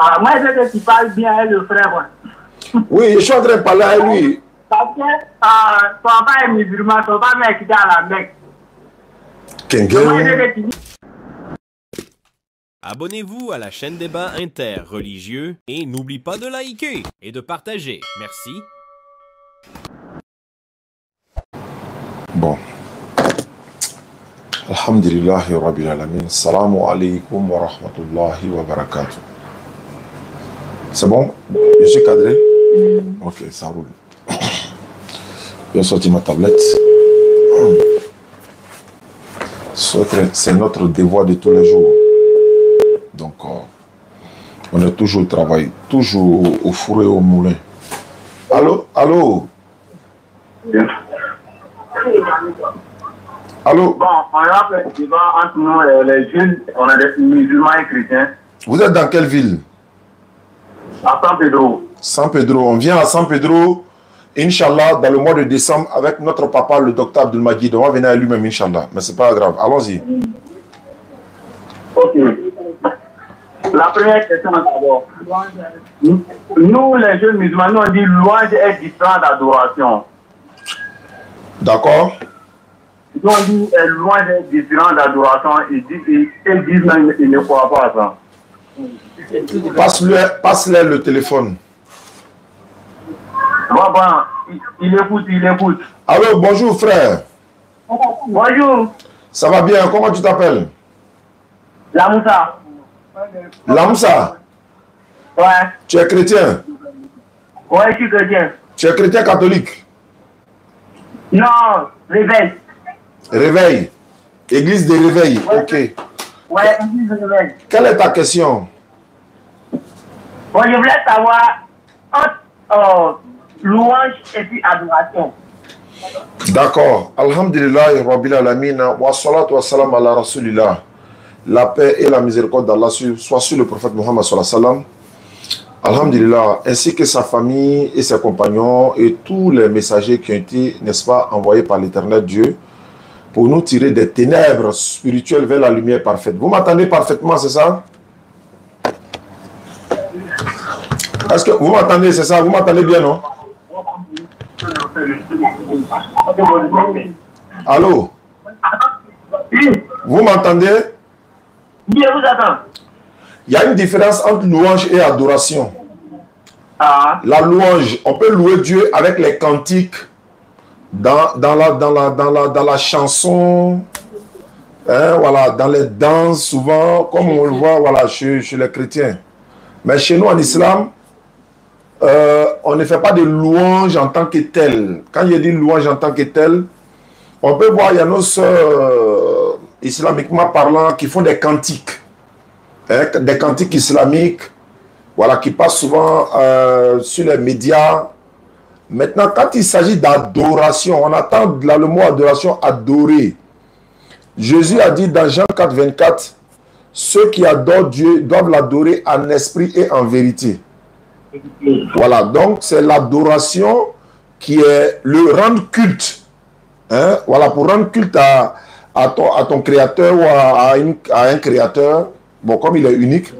Ah, moi, je veux que tu parles bien avec le frère. Ouais. Oui, je suis en train de parler avec lui. Parce que ton papa est musulman, ton papa m'a quitté à la Mecque. Moi, je veux que tu dis. Abonnez-vous à la chaîne Débat interreligieux et n'oublie pas de liker et de partager. Merci. Bon. Alhamdulillahi Rabbil Alamin. Salamu alaikum wa rahmatullahi wa barakatuh. C'est bon? Je suis cadré? Ok, ça roule. Je vais sortir ma tablette. C'est notre devoir de tous les jours. Donc, on est toujours au travail, toujours au four et au moulin. Allô? Allô? Allô? Bon, on a fait un débat entre nous, les jeunes, on a des musulmans et chrétiens. Vous êtes dans quelle ville? À San Pedro. San Pedro. On vient à San Pedro, Inch'Allah, dans le mois de décembre, avec notre papa, le docteur Abdelmajid. On va venir à lui-même, Inch'Allah. Mais c'est pas grave. Allons-y. Ok. La première question d'abord. Nous, les jeunes musulmans, nous, on dit louange est différent d'adoration. D'accord? Nous, on dit louange est différent d'adoration. Ils disent non, ils ne croient pas à ça. Passe-le le téléphone. Bon, il écoute. Allô, bonjour frère. Bonjour. Ça va bien? Comment tu t'appelles? Lamoussa. Lamoussa? Ouais. Tu es chrétien? Ouais, je suis chrétien. Tu es chrétien catholique? Non, réveil. Réveil. Église de réveil. Ouais. Ok. Ouais, église de réveil. Quelle est ta question? Bon, je voulais savoir entre louange et puis adoration. D'accord. Alhamdulillah, Rabbil Alamin, wa salatu wa salam ala Rasulillah. La paix et la miséricorde d'Allah soit sur le prophète Muhammad sallallahu alayhi wa sallam. Alhamdulillah, ainsi que sa famille et ses compagnons et tous les messagers qui ont été, n'est-ce pas, envoyés par l'éternel Dieu pour nous tirer des ténèbres spirituelles vers la lumière parfaite. Vous m'entendez parfaitement, c'est ça? Est-ce que vous m'entendez, c'est ça? Vous m'entendez bien, non? Allô? Vous m'entendez? Oui, je vous attends. Il y a une différence entre louange et adoration. Ah. La louange, on peut louer Dieu avec les cantiques, dans la chanson, hein, voilà, dans les danses, souvent, comme on le voit voilà, chez les chrétiens. Mais chez nous, en islam, on ne fait pas de louange en tant que tel. Quand il dit louange en tant que tel, on peut voir, il y a nos sœurs, islamiquement parlant, qui font des cantiques. Hein, des cantiques islamiques, voilà, qui passent souvent sur les médias. Maintenant, quand il s'agit d'adoration, on attend là le mot adoration, adorer. Jésus a dit dans Jean 4, 24, ceux qui adorent Dieu doivent l'adorer en esprit et en vérité. Voilà, donc c'est l'adoration qui est le rendre culte. Hein? Voilà, pour rendre culte à ton créateur ou à un créateur, bon, comme il est unique.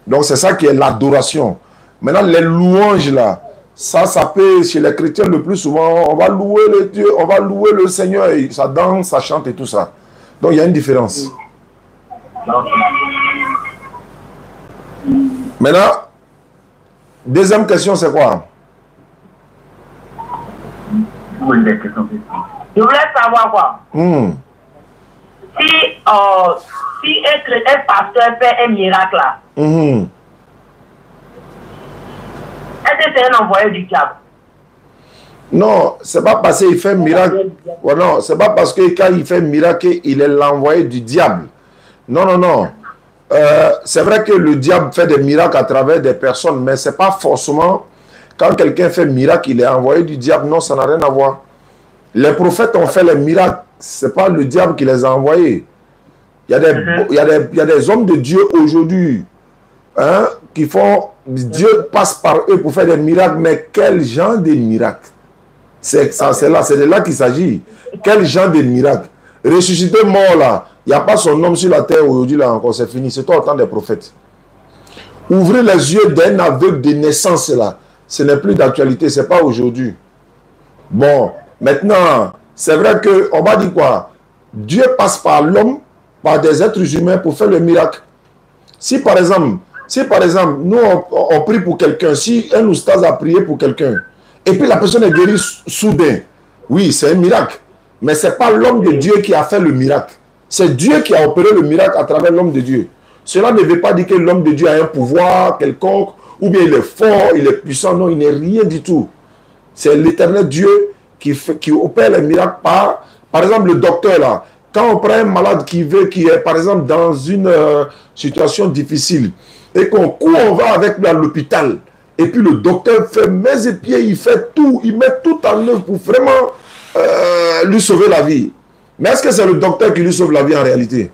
Donc c'est ça qui est l'adoration. Maintenant, les louanges là, ça peut, chez les chrétiens le plus souvent, on va louer le Dieu, on va louer le Seigneur, et ça danse, ça chante et tout ça. Donc il y a une différence. Maintenant, deuxième question, c'est quoi? Je voulais savoir quoi? Si un pasteur fait un miracle là, est-ce que c'est un envoyé du diable? Non, c'est pas parce qu'il fait un miracle. Oh non, c'est pas parce que quand il fait un miracle, il est l'envoyé du diable. Non, non, non. C'est vrai que le diable fait des miracles à travers des personnes, mais c'est pas forcément quand quelqu'un fait un miracle, il est envoyé du diable. Non, ça n'a rien à voir. Les prophètes ont fait les miracles. C'est pas le diable qui les a envoyés. Il y a des hommes de Dieu aujourd'hui, hein, qui font... Dieu passe par eux pour faire des miracles, mais quel genre de miracles? C'est de là qu'il s'agit. Quel genre de miracle? Ressusciter mort là, il n'y a pas son nom sur la terre aujourd'hui là encore, c'est fini. C'est tout le temps des prophètes. ouvrir les yeux d'un aveugle de naissance, là, ce n'est plus d'actualité, ce n'est pas aujourd'hui. Bon, maintenant, c'est vrai qu'on va dire quoi? Dieu passe par l'homme, par des êtres humains pour faire le miracle. Si par exemple, nous on prie pour quelqu'un, si un oustaz a prié pour quelqu'un, et puis la personne est guérie soudain, oui, c'est un miracle. Mais ce n'est pas l'homme de Dieu qui a fait le miracle. C'est Dieu qui a opéré le miracle à travers l'homme de Dieu. Cela ne veut pas dire que l'homme de Dieu a un pouvoir quelconque, ou bien il est fort, il est puissant. Non, il n'est rien du tout. C'est l'éternel Dieu qui opère les miracles par exemple, le docteur là. Quand on prend un malade qui est, par exemple, dans une situation difficile, et qu'on va avec lui à l'hôpital, et puis le docteur fait mains et pieds, il fait tout, il met tout en œuvre pour vraiment lui sauver la vie. Mais est-ce que c'est le docteur qui lui sauve la vie en réalité?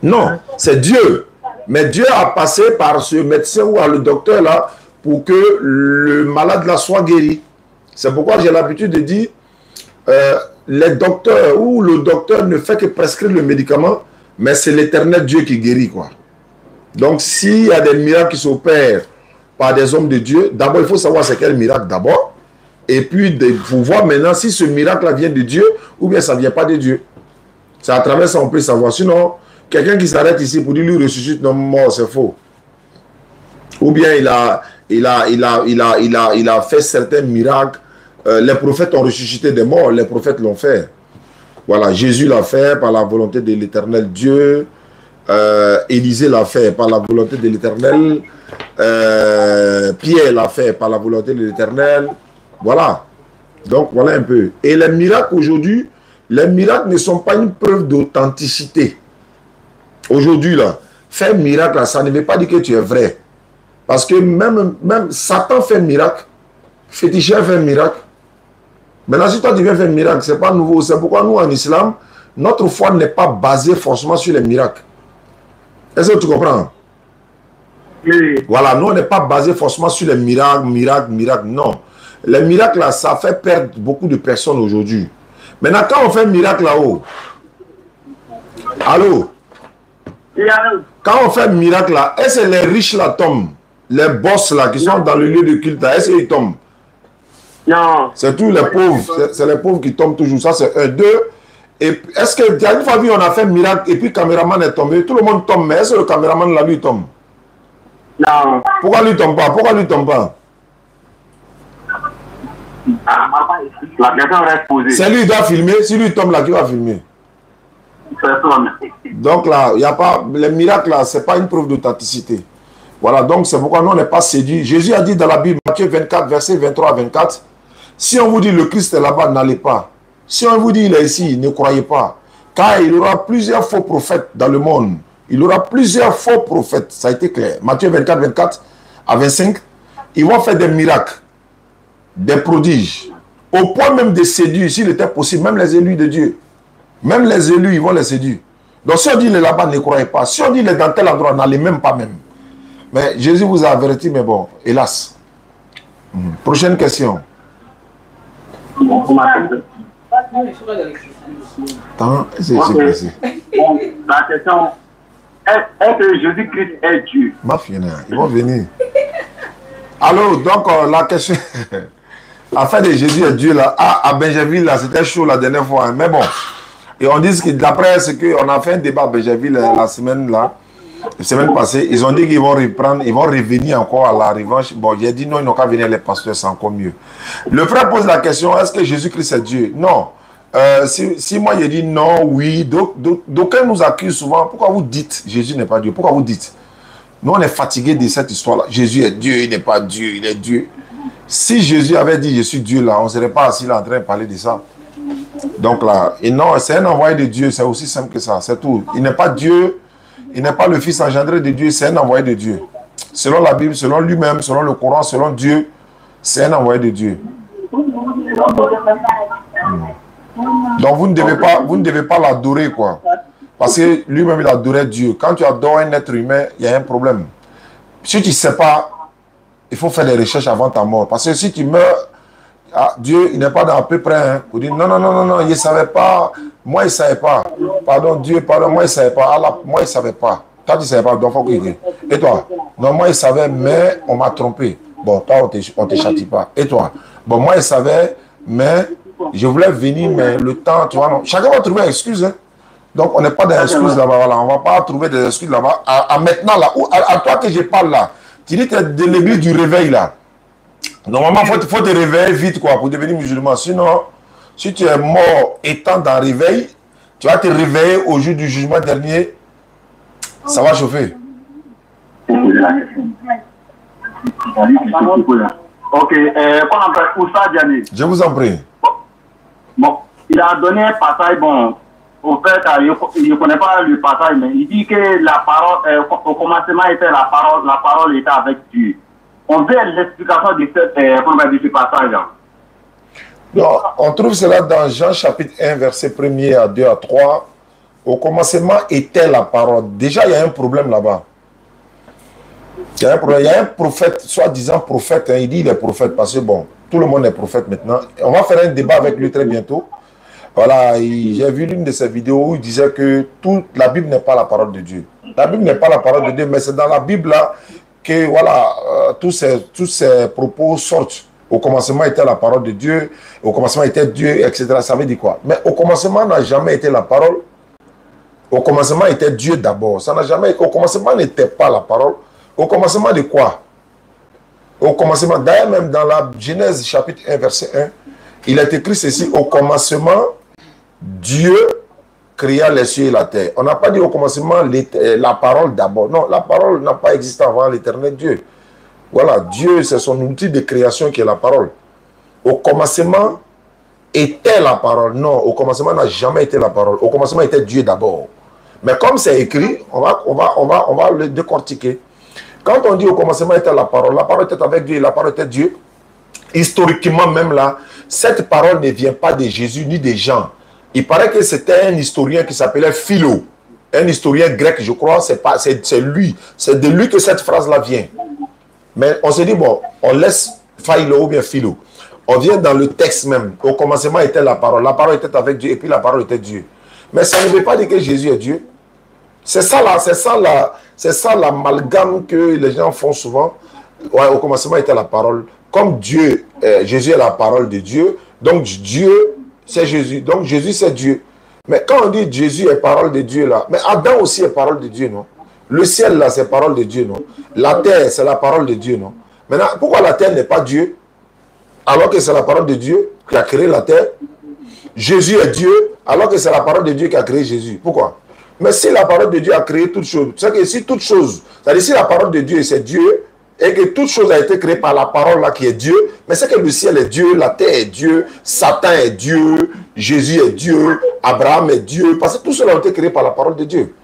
Non, c'est Dieu. Mais Dieu a passé par ce médecin ou le docteur là pour que le malade là soit guéri. C'est pourquoi j'ai l'habitude de dire les docteurs ou le docteur ne fait que prescrire le médicament, mais c'est l'éternel Dieu qui guérit, quoi. Donc, s'il y a des miracles qui s'opèrent par des hommes de Dieu, d'abord, il faut savoir c'est quel miracle d'abord. Et puis, de voir maintenant si ce miracle-là vient de Dieu ou bien ça ne vient pas de Dieu. C'est à travers ça qu'on peut savoir. Sinon, quelqu'un qui s'arrête ici pour dire lui ressuscite, non, mort, c'est faux. Ou bien il a fait certains miracles. Les prophètes ont ressuscité des morts, les prophètes l'ont fait. Voilà, Jésus l'a fait par la volonté de l'éternel Dieu. Élisée l'a fait par la volonté de l'éternel. Pierre l'a fait par la volonté de l'éternel. Voilà. Donc, voilà un peu. Et les miracles aujourd'hui, les miracles ne sont pas une preuve d'authenticité. Aujourd'hui, là, faire un miracle, là, ça ne veut pas dire que tu es vrai. Parce que même Satan fait un miracle. Féticheur fait un miracle. Maintenant, si toi tu viens faire un miracle, ce n'est pas nouveau. C'est pourquoi nous, en islam, notre foi n'est pas basée forcément sur les miracles. Est-ce que tu comprends? Oui. Voilà, nous, on n'est pas basé forcément sur les miracles. Non. Les miracles, là, ça fait perdre beaucoup de personnes aujourd'hui. Maintenant, quand on fait un miracle là-haut, allô? Quand on fait un miracle là, est-ce que les riches là tombent? Les boss là, qui sont dans le lieu de culte, est-ce qu'ils tombent? Non. C'est tous les pauvres. C'est les pauvres qui tombent toujours. Ça, c'est un. Deux. Et est-ce que, une fois vu, on a fait un miracle et puis le caméraman est tombé, tout le monde tombe, mais est-ce que le caméraman là, lui, tombe? Non. Pourquoi lui tombe pas? Pourquoi lui tombe pas? La question reste posée. C'est lui qui doit filmer. Si lui tombe là, qui va filmer? Personne. Donc là, il n'y a pas. Les miracles là, ce n'est pas une preuve d'authenticité. Voilà, donc c'est pourquoi nous, on n'est pas séduit. Jésus a dit dans la Bible, Matthieu 24, versets 23 à 24, si on vous dit le Christ est là-bas, n'allez pas. Si on vous dit il est ici, ne croyez pas. Car il y aura plusieurs faux prophètes dans le monde. Il y aura plusieurs faux prophètes. Ça a été clair. Matthieu 24, 24 à 25, ils vont faire des miracles, des prodiges, au point même de séduire, s'il était possible, même les élus de Dieu. Même les élus, ils vont les séduire. Donc si on dit il est là-bas, ne croyez pas. Si on dit il est dans tel endroit, n'allez même pas même. Mais Jésus vous a averti, mais bon, hélas. Prochaine question. Attends, c'est passé. La question, est-ce que Jésus-Christ est Dieu? Ma fille, ils vont venir. Alors, donc, la question... Afin de Jésus est Dieu, là, à Benjerville, là, c'était chaud la dernière fois. Hein, mais bon, et on dit que d'après ce qu'on a fait un débat à Benjerville la semaine passée, ils ont dit qu'ils vont reprendre, ils vont revenir encore à la revanche. Bon, j'ai dit non, ils n'ont qu'à venir les pasteurs, c'est encore mieux. Le frère pose la question, est-ce que Jésus-Christ est Dieu? Non. Si moi j'ai dit non, oui, d'aucuns nous accusent souvent. Pourquoi vous dites Jésus n'est pas Dieu? Pourquoi vous dites? Nous, on est fatigués de cette histoire-là. Jésus est Dieu, il n'est pas Dieu, il est Dieu. Si Jésus avait dit je suis Dieu là, on ne serait pas assis là en train de parler de ça. Donc là, et non, c'est un envoyé de Dieu, c'est aussi simple que ça, c'est tout. Il n'est pas Dieu, il n'est pas le Fils engendré de Dieu, c'est un envoyé de Dieu. Selon la Bible, selon lui-même, selon le Coran, selon Dieu, c'est un envoyé de Dieu. Donc vous ne devez pas l'adorer, quoi. Parce que lui-même, il adorait Dieu. Quand tu adores un être humain, il y a un problème. Si tu ne sais pas, il faut faire des recherches avant ta mort. Parce que si tu meurs, Dieu, il n'est pas dans à peu près. Hein, pour dire non, il ne savait pas. Moi, il ne savait pas. Pardon, Dieu, pardon, moi, il ne savait pas. Allah, moi, il ne savait pas. Toi, tu ne savais pas, donc il faut qu'il écrit. Et toi? Non, moi, il savait, mais on m'a trompé. Bon, toi, on ne te châtie pas. Et toi? Bon, moi, il savait, mais je voulais venir, mais le temps, tu vois, non. Chacun va trouver une excuse. Hein. Donc, on n'est pas dans l'excuse là-bas. Voilà. On ne va pas trouver des excuses là-bas. À maintenant, là, à toi que je parle là, tu dis que tu es de l'église du réveil là. Normalement, il faut te réveiller vite quoi, pour devenir musulman. Sinon, si tu es mort étant dans le réveil, tu vas te réveiller au jour du jugement dernier. Ça va chauffer. Ok, qu'on appelle Oussa Diané. Je vous en prie. Bon, il a donné un passage, bon, au fait, il ne connaît pas le passage, mais il dit que la parole, au commencement était la parole était avec Dieu. On veut l'explication de ce passage-là. Non, on trouve cela dans Jean chapitre 1, verset 1er à 2 à 3. Au commencement était la parole. Déjà, il y a un problème là-bas. Il y a un prophète, soi-disant prophète, hein, il dit il est prophète parce que bon, tout le monde est prophète maintenant. On va faire un débat avec lui très bientôt. Voilà, j'ai vu l'une de ses vidéos où il disait que la Bible n'est pas la parole de Dieu. La Bible n'est pas la parole de Dieu, mais c'est dans la Bible là que voilà, tous ces propos sortent. Au commencement était la parole de Dieu, au commencement était Dieu, etc. Ça veut dire quoi? Mais au commencement n'a jamais été la parole. Au commencement était Dieu d'abord. Ça n'a jamais. Au commencement n'était pas la parole. Au commencement de quoi? Au commencement, d'ailleurs même dans la Genèse chapitre 1 verset 1, il est écrit ceci: au commencement, Dieu créa les cieux et la terre. On n'a pas dit au commencement la parole d'abord. Non, la parole n'a pas existé avant l'éternel Dieu. Voilà, Dieu, c'est son outil de création qui est la parole. Au commencement était la parole. Non, au commencement n'a jamais été la parole. Au commencement était Dieu d'abord. Mais comme c'est écrit, on va le décortiquer. Quand on dit au commencement était la parole était avec Dieu et la parole était Dieu. Historiquement même là, cette parole ne vient pas de Jésus ni des gens. Il paraît que c'était un historien qui s'appelait Philo. Un historien grec, je crois, c'est lui. C'est de lui que cette phrase-là vient. Mais on se dit, bon, on laisse Philo ou bien Philo. On vient dans le texte même. Au commencement était la parole était avec Dieu et puis la parole était Dieu. Mais ça ne veut pas dire que Jésus est Dieu. C'est ça l'amalgame que les gens font souvent. Ouais, au commencement était la parole. Comme Dieu, Jésus est la parole de Dieu, donc Dieu, c'est Jésus. Donc Jésus, c'est Dieu. Mais quand on dit Jésus est parole de Dieu là, mais Adam aussi est parole de Dieu, non? Le ciel là, c'est parole de Dieu, non? La terre, c'est la parole de Dieu, non? Maintenant, pourquoi la terre n'est pas Dieu, alors que c'est la parole de Dieu qui a créé la terre? Jésus est Dieu, alors que c'est la parole de Dieu qui a créé Jésus. Pourquoi? Mais si la parole de Dieu a créé toutes choses, c'est que si toutes choses, c'est-à-dire si la parole de Dieu c'est Dieu, et que toute chose a été créée par la parole là qui est Dieu, mais c'est que le ciel est Dieu, la terre est Dieu, Satan est Dieu, Jésus est Dieu, Abraham est Dieu, parce que tout cela a été créé par la parole de Dieu.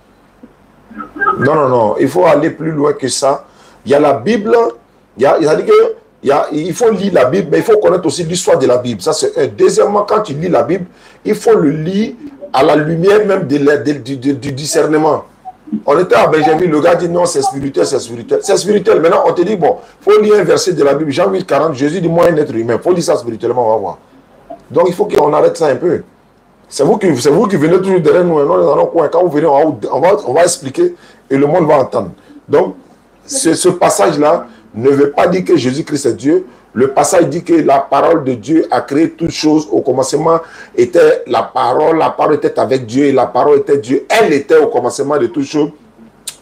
Non, non, non, il faut aller plus loin que ça. Il y a la Bible, il faut lire la Bible, mais il faut connaître aussi l'histoire de la Bible. Ça, c'est un. Deuxièmement, quand tu lis la Bible, il faut le lire à la lumière même du discernement. On était à Benjamin, le gars dit non, c'est spirituel, c'est spirituel. C'est spirituel. Maintenant, on te dit, bon, il faut lire un verset de la Bible, Jean 8, 40, Jésus dit, moi, un être humain. Il faut lire ça spirituellement, on va voir. Donc, il faut qu'on arrête ça un peu. C'est vous qui venez toujours derrière nous. Quand vous venez, on va expliquer et le monde va entendre. Donc, ce passage-là ne veut pas dire que Jésus-Christ est Dieu. Le passage dit que la parole de Dieu a créé toutes choses. Au commencement était la parole était avec Dieu et la parole était Dieu. Elle était au commencement de toutes choses.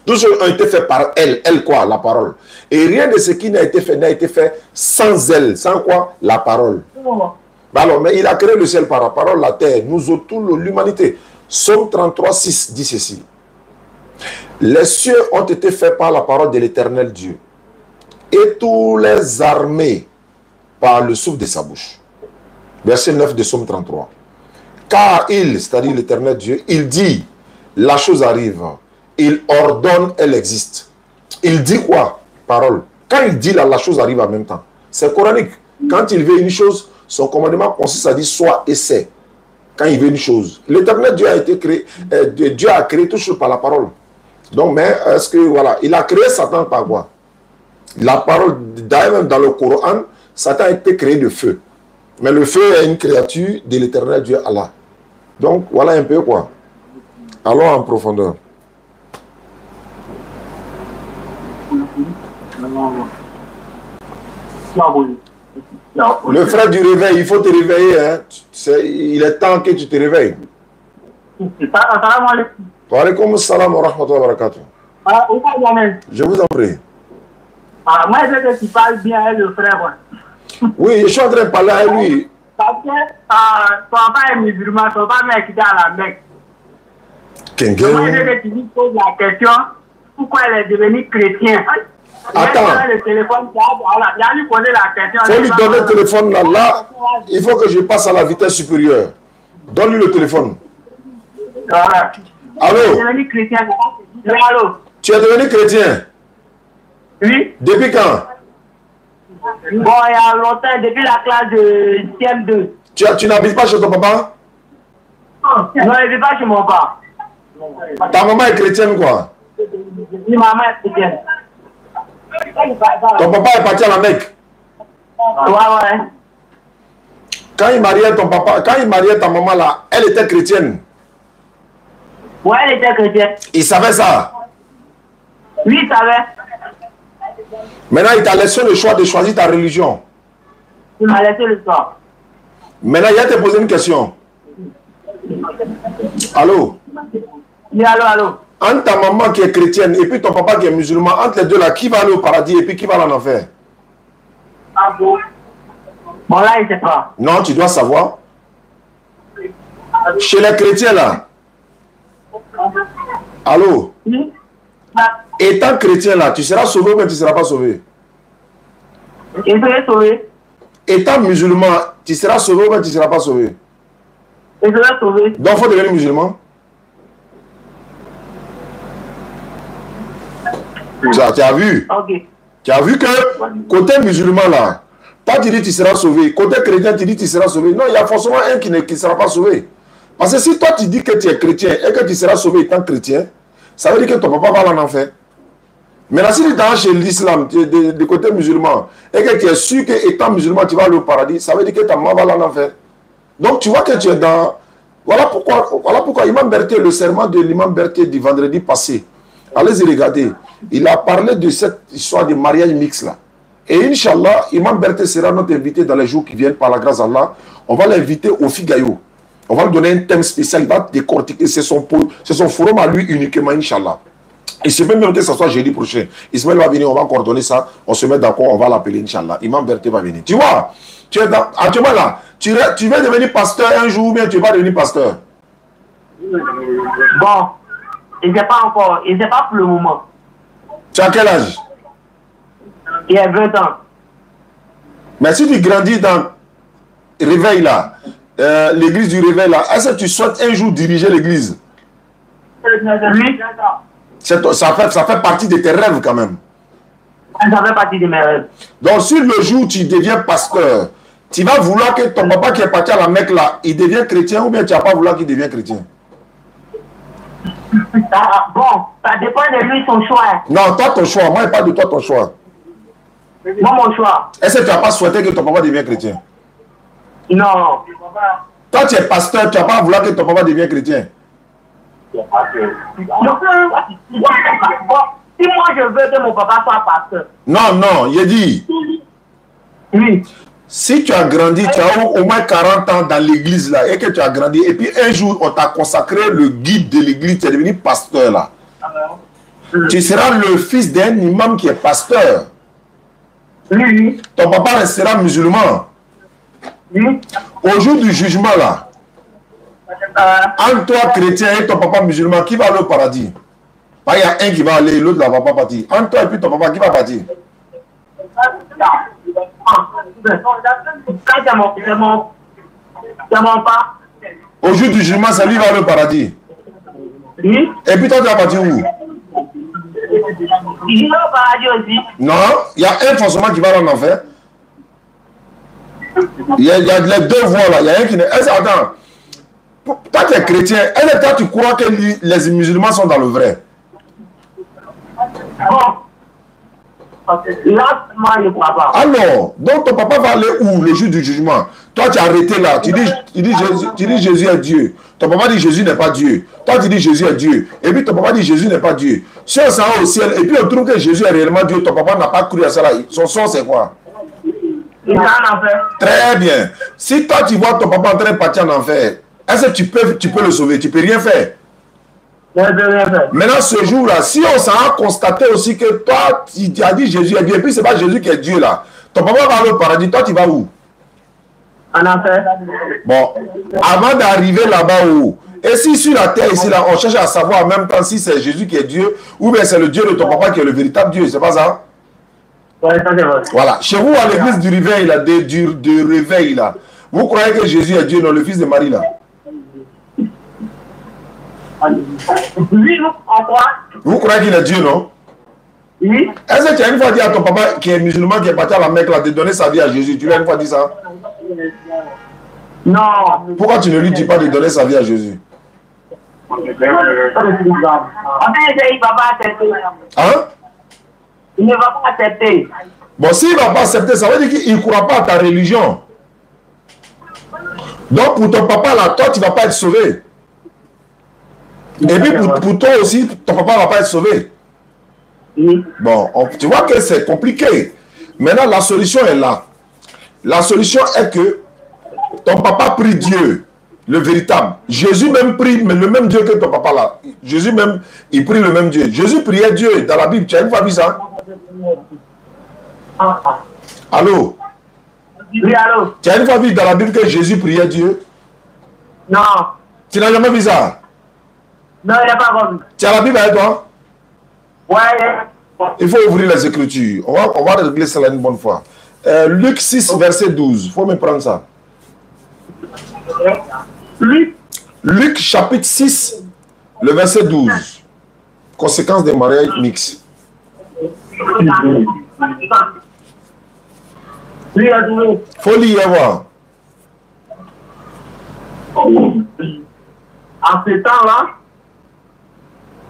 Toutes choses ont été faites par elle. Elle quoi? La parole. Et rien de ce qui n'a été fait sans elle. Sans quoi? La parole. Alors, mais il a créé le ciel par la parole, la terre, nous autres, l'humanité. Psaume 33, 6 dit ceci. Les cieux ont été faits par la parole de l'Éternel Dieu. Et tous les armées par le souffle de sa bouche. Verset 9 de Psaume 33. Car il, c'est-à-dire l'Éternel Dieu, il dit, la chose arrive. Il ordonne, elle existe. Il dit quoi? Parole. Quand il dit là, la chose arrive en même temps. C'est coranique. Quand il veut une chose, son commandement consiste à dire soit et c'est. Quand il veut une chose. L'Éternel Dieu a été créé, Dieu a créé tout chose par la parole. Donc, mais est-ce que, voilà, il a créé Satan par quoi? La parole, d'ailleurs même dans le Coran, Satan a été créé de feu. Mais le feu est une créature de l'Éternel Dieu Allah. Donc, voilà un peu quoi. Allons en profondeur. Le frère du réveil, il faut te réveiller. Hein. Il est temps que tu te réveilles. Wa alaykoum salam wa rahmatullahi wa barakatuh. Je vous en prie. Moi, je veux que tu parles bien avec le frère. Oui, je suis en train de parler avec lui. Parce que ton papa est musulman, ton papa m'a quitté à la Mecque. Moi, je veux que tu lui poses la question pourquoi elle est devenue chrétienne. Attends. Le téléphone, il a lui posé la question. Il faut lui donner le téléphone là. Là, il faut que je passe à la vitesse supérieure. Donne-lui le téléphone. Allô? Allô? Tu es devenu chrétien? Oui. Depuis quand? Bon, il y a longtemps, depuis la classe de CM2. Tu n'habites pas chez ton papa? Non, je ne vis pas chez mon papa. Ta maman est chrétienne quoi? Oui, maman est chrétienne. Ton papa est parti à la Mecque? Ouais. Quand il mariait ton papa, quand il mariait ta maman là, elle était chrétienne? Ouais, elle était chrétienne. Il savait ça? Oui, il savait. Maintenant, il t'a laissé le choix de choisir ta religion. Il m'a laissé le choix. Maintenant, il a te posé une question. Allô? Oui, allô? Entre ta maman qui est chrétienne et puis ton papa qui est musulman, entre les deux là, qui va aller au paradis et puis qui va aller en enfer? Ah bon? Bon, là, il ne sait pas. Non, tu dois savoir. Chez les chrétiens là. Allô? Oui. Étant chrétien là, tu seras sauvé ou bien tu ne seras pas sauvé? Je serai sauvé. Étant musulman, tu seras sauvé ou bien tu ne seras pas sauvé? Je serai sauvé. Donc, il faut devenir musulman. Ça, tu as vu? Ok. Tu as vu que côté musulman là, toi tu dis tu seras sauvé. Côté chrétien, tu dis tu seras sauvé. Non, il y a forcément un qui ne sera pas sauvé. Parce que si toi tu dis que tu es chrétien et que tu seras sauvé étant chrétien, ça veut dire que ton papa va aller en enfer. Maintenant, si tu es chez l'islam, tu es de côté musulman, et que tu es sûr qu'étant musulman, tu vas aller au paradis, ça veut dire que ta maman va aller en enfer. Donc, tu vois que tu es dans... Voilà pourquoi Imam Berthe, le serment de l'imam Berthe du vendredi passé, allez-y regarder, il a parlé de cette histoire de mariage mixte là. Et Inch'Allah, Imam Berthe sera notre invité dans les jours qui viennent, par la grâce d'Allah. On va l'inviter au Figayo. On va lui donner un thème spécial, il va décortiquer, c'est son forum à lui uniquement, Inch'Allah. Et c'est même que ce soit jeudi prochain. Ismaël va venir, on va coordonner ça, on se met d'accord, on va l'appeler, Inch'Allah. Imam Berthe va venir. Tu vois, tu es dans, actuellement là, tu vas devenir pasteur un jour ou bien tu vas devenir pasteur? Bon, il ne sait pas encore, il ne sait pas pour le moment. Tu as quel âge? Il a 20 ans. Mais si tu grandis dans Réveil là, l'église du Réveil là, est-ce que tu souhaites un jour diriger l'église? Oui. Ça fait partie de tes rêves quand même. Ça fait partie de mes rêves. Donc si le jour où tu deviens pasteur, tu vas vouloir que ton papa qui est parti à la Mecque là, il devient chrétien ou bien tu n'as pas vouloir qu'il devienne chrétien? Bon, ça dépend de lui, son choix. Non, toi ton choix, moi je parle de toi ton choix. Moi, mon choix. Est-ce que tu n'as pas souhaité que ton papa devienne chrétien? Non. Toi tu es pasteur, tu n'as pas vouloir que ton papa devienne chrétien? Si moi je veux que mon papa soit pasteur. Non, il dit. Oui. Si tu as grandi, tu as au moins 40 ans dans l'église là, et que tu as grandi, et puis un jour on t'a consacré le guide de l'église, tu es devenu pasteur là. Tu seras le fils d'un imam qui est pasteur. Oui. Ton papa restera musulman. Oui. Au jour du jugement là, entre toi chrétien et ton papa musulman, qui va aller au paradis? Il y a un qui va aller, l'autre ne va pas partir. Entre toi et puis ton papa, qui va partir? Au jour du jugement, c'est lui qui va aller au paradis. Oui. Et puis toi, tu vas partir où? Il va au paradis aussi. Non, il y a un forcément qui va aller en enfer. Il y a les deux voies là. Il y a un qui n'est... Attends. Toi, tu es chrétien. Est-ce que toi, tu crois que les musulmans sont dans le vrai? Bon. Là, moi, je ne crois pas. Alors, donc ton papa va aller où le jour du jugement? Toi, tu es arrêté là. Tu dis Jésus est Dieu. Ton papa dit Jésus n'est pas Dieu. Toi, tu dis Jésus est Dieu. Et puis ton papa dit Jésus n'est pas Dieu. Si on s'en va au ciel et puis on trouve que Jésus est réellement Dieu, ton papa n'a pas cru à ça là. Son sort, c'est quoi? Il est en enfer. Très bien. Si toi, tu vois ton papa en train de partir en enfer, est-ce que tu peux le sauver? Tu peux rien faire. Je ne peux rien faire. Maintenant, ce jour-là, si on s'en a constaté aussi que toi, tu as dit Jésus est Dieu, et puis c'est pas Jésus qui est Dieu là, ton papa va aller au paradis, toi, tu vas où? En enfer. Bon, avant d'arriver là-bas où? Et si sur la terre ici, là, on cherche à savoir en même temps si c'est Jésus qui est Dieu, ou bien c'est le Dieu de ton papa qui est le véritable Dieu, c'est pas ça? Ouais, ça c'est vrai. Voilà. Chez vous, à l'église du réveil, là, du réveil, là, vous croyez que Jésus est Dieu, non, le fils de Marie, là? Oui, nous, on croit. Vous croyez qu'il est Dieu, non? Oui. Est-ce que tu as une fois dit à ton papa qui est musulman, qui est parti à la Mecque, là, de donner sa vie à Jésus? Tu lui as une fois dit ça? Non. Pourquoi tu ne lui dis pas de donner sa vie à Jésus? En fait, il ne va pas accepter. Hein? Il ne va pas accepter. Bon, s'il ne va pas accepter, ça veut dire qu'il ne croit pas à ta religion. Donc, pour ton papa, là, toi, tu ne vas pas être sauvé. Et puis, pour toi aussi, ton papa ne va pas être sauvé. Oui. Bon, tu vois que c'est compliqué. Maintenant, la solution est là. La solution est que ton papa prie Dieu, le véritable. Jésus même prie mais le même Dieu que ton papa là. Jésus même, il prie le même Dieu. Jésus priait Dieu dans la Bible. Tu as une fois vu ça? Allô? Oui, allô? Tu as une fois vu dans la Bible que Jésus priait Dieu? Non. Tu n'as jamais vu ça? Non, il n'a pas encore vu. Tu as la Bible avec toi? Ouais. Il faut ouvrir les Écritures. On va régler cela une bonne fois. Luc 6, verset 12. Il faut me prendre ça. Luc chapitre 6, le verset 12. Conséquence des mariages mixtes. Faut lire voir. En ce temps-là,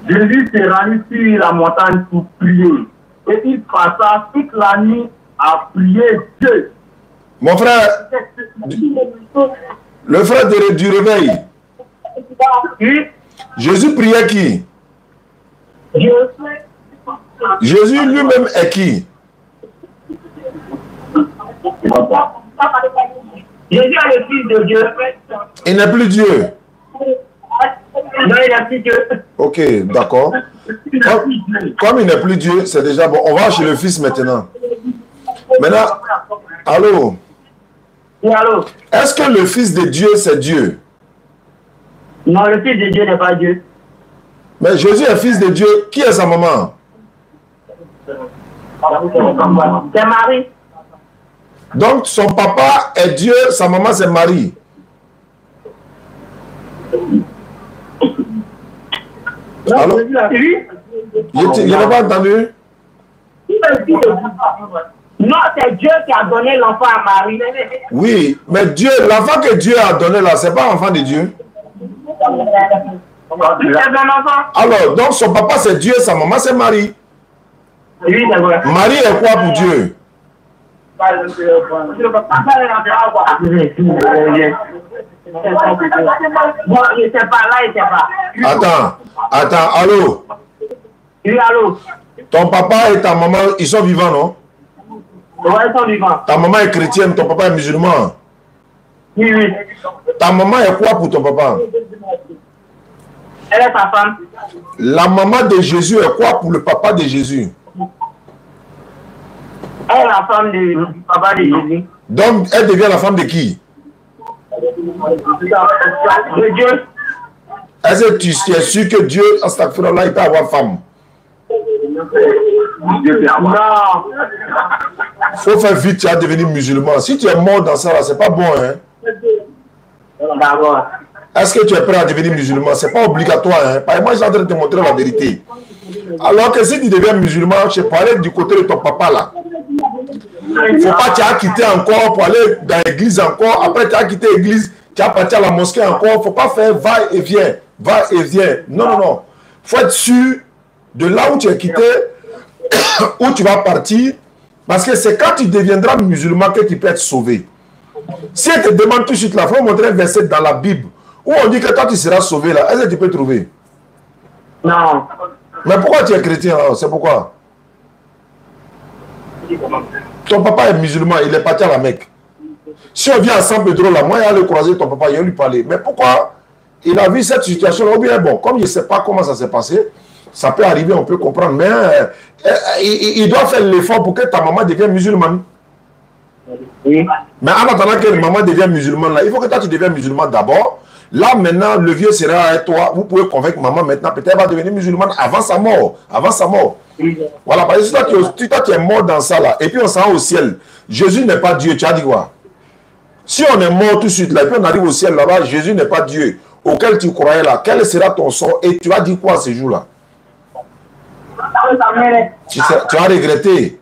Jésus s'est rendu sur la montagne pour prier. Et il passa toute la nuit à prier Dieu. Mon frère, le frère du réveil, Oui. Jésus priait qui? Jésus lui-même est qui? Jésus est le Fils de Dieu. Il n'est plus Dieu. Non, il n'est plus Dieu. Ok, d'accord. Comme il n'est plus Dieu, c'est déjà bon. On va chez le Fils maintenant. Maintenant, allô? Oui, allô? Est-ce que le Fils de Dieu, c'est Dieu? Non, le Fils de Dieu n'est pas Dieu. Mais Jésus est Fils de Dieu. Qui est sa maman? C'est Marie. Donc, son papa est Dieu, sa maman, c'est Marie. Allô? Oui. Je n'ai pas entendu. Non, c'est Dieu qui a donné l'enfant à Marie. Oui, mais Dieu, l'enfant que Dieu a donné là, c'est pas enfant de Dieu. C'est un enfant. Alors, donc son papa c'est Dieu, sa maman c'est Marie. Oui, c'est vrai. Marie est quoi pour Dieu? Bon, il ne sait pas, là, il ne sait pas. Attends, allô? Oui, allô? Ton papa et ta maman, ils sont vivants, non? Oui, ils sont vivants. Ta maman est chrétienne, ton papa est musulman. Oui, oui. Ta maman est quoi pour ton papa? Elle est sa femme. La maman de Jésus est quoi pour le papa de Jésus? Elle est la femme du papa de Jésus. Donc, elle devient la femme de qui? De Dieu. Est-ce que tu es sûr que Dieu, astagfirullah, il peut avoir femme? Non. Faut faire vite, tu vas devenir musulman. Si tu es mort dans ça, c'est pas bon, hein? D'accord. Est-ce que tu es prêt à devenir musulman? C'est pas obligatoire, hein? Par exemple, moi, je suis en train de te montrer la vérité. Alors que si tu deviens musulman, je parlais du côté de ton papa, là. Faut pas, tu as quitté encore pour aller dans l'église encore. Après, tu as quitté l'église, tu as parti à la mosquée encore. Faut pas faire va et viens, va et viens. Non, non, non. Faut être sûr de là où tu es quitté. où tu vas partir, parce que c'est quand tu deviendras musulman que tu peux être sauvé. Si elle te demande tout de suite, il faut montrer un verset dans la Bible où on dit que toi tu seras sauvé là. Est-ce que tu peux trouver? Non. Mais pourquoi tu es chrétien là? C'est pourquoi? Ton papa est musulman, il est parti à la Mecque. Si on vient à San Pedro là, moi il y a le croiser ton papa, il va lui parler. Mais pourquoi il a vu cette situation là? Ou bien bon, comme il ne sait pas comment ça s'est passé, ça peut arriver, on peut comprendre. Mais il doit faire l'effort pour que ta maman devienne musulmane. Oui. Mais en attendant que maman devienne musulmane là, il faut que toi tu deviennes musulman d'abord. Là maintenant, le vieux sera avec toi. Vous pouvez convaincre maman maintenant, peut-être elle va devenir musulmane avant sa mort. Avant sa mort. Voilà, parce que toi tu es mort dans ça là, et puis on s'en va au ciel. Jésus n'est pas Dieu, tu as dit quoi? Si on est mort tout de suite là, et puis on arrive au ciel là-bas, Jésus n'est pas Dieu, auquel tu croyais là, quel sera ton sort? Et tu vas dire quoi ce jour-là? Tu as regretté.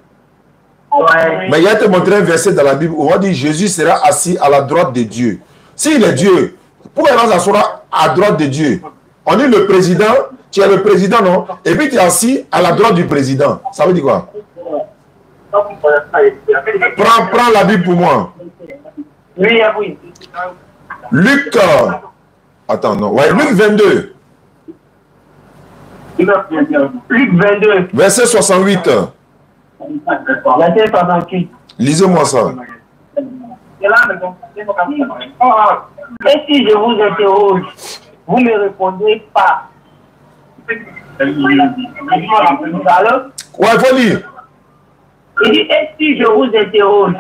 Ouais. Mais il y a te montré un verset dans la Bible où on dit Jésus sera assis à la droite de Dieu. S'il est Dieu, pourquoi il va s'asseoir à droite de Dieu? On dit le président, tu es le président, non? Et puis tu es assis à la droite du président. Ça veut dire quoi? Prends la Bible pour moi. Oui, oui. Luc. Attends, non. Ouais, Luc 22. Luc 22. Verset 68. Verset 68. Lisez-moi ça. Et si je vous interroge, vous me répondez pas. Alors? Ouais, il faut lire. Il dit, et si je vous interroge,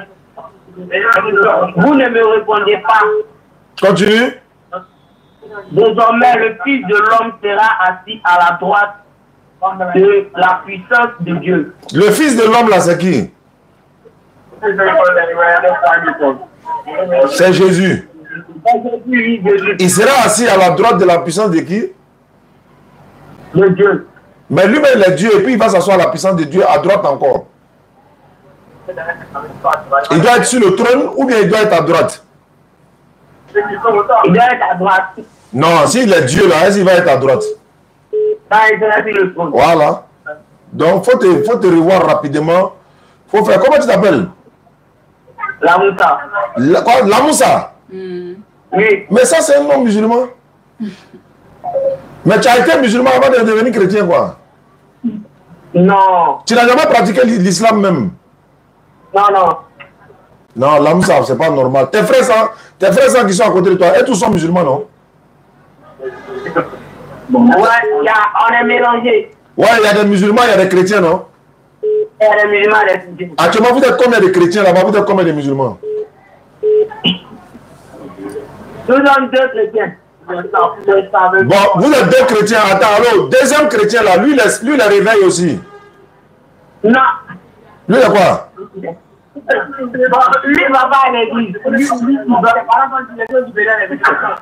vous ne me répondez pas. Continue. Désormais, le Fils de l'homme sera assis à la droite de la puissance de Dieu. Le Fils de l'homme, là, c'est qui? C'est Jésus. Il sera assis à la droite de la puissance de qui? De Dieu. Mais lui-même, il est Dieu, et puis il va s'asseoir à la puissance de Dieu à droite encore. Il doit être sur le trône ou bien il doit être à droite? Il doit être à droite. Non, s'il est Dieu, là, est-ce qu'il va être à droite? Voilà. Donc, faut te revoir rapidement. Faut faire. Comment tu t'appelles? La Moussa. La Moussa? Oui. Mais ça, c'est un nom musulman. Mais tu as été musulman avant de devenir chrétien, quoi? Non. Tu n'as jamais pratiqué l'islam même? Non, non. Non, la Moussa, c'est pas normal. Tes frères qui sont à côté de toi, et tous sont musulmans, non? Ouais, on est mélangés. Ouais, il y a des musulmans, il y a des chrétiens, non? Il y a des musulmans, des chrétiens. Actuellement, vous êtes combien de chrétiens là-bas? Vous êtes combien de musulmans? Nous sommes deux chrétiens. Bon, vous êtes deux chrétiens. Attends, alors, deuxième chrétien là, lui, il réveille aussi. Non. Lui, il est quoi? Lui, va pas à l'église.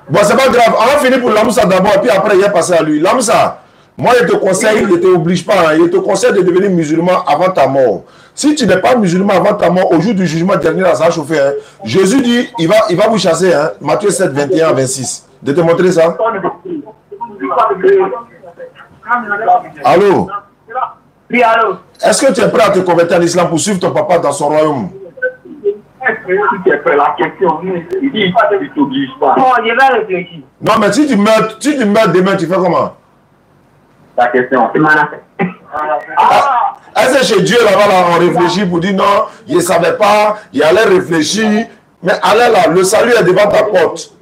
Bon, c'est pas grave. On va finir pour Lamoussa d'abord, et puis après, il est passé à lui. Lamoussa, moi, je te conseille, je ne t'oblige pas, hein, je te conseille de devenir musulman avant ta mort. Si tu n'es pas musulman avant ta mort, au jour du jugement dernier, là, ça va chauffer. Hein. Jésus dit, il va vous chasser. Hein. Matthieu 7, 21 à 26. De te montrer ça? Allô? Oui, allô? Est-ce que tu es prêt à te convertir à l'islam pour suivre ton papa dans son royaume? La question, il dit, il t'oblige pas. Bon, je vais réfléchir. Non, mais si tu meurs demain, tu fais comment? La question, c'est Manassé. Est-ce que chez Dieu, là-bas, là, on réfléchit pour dire non, il ne savait pas, il allait réfléchir. Mais allez là, le salut est devant ta porte.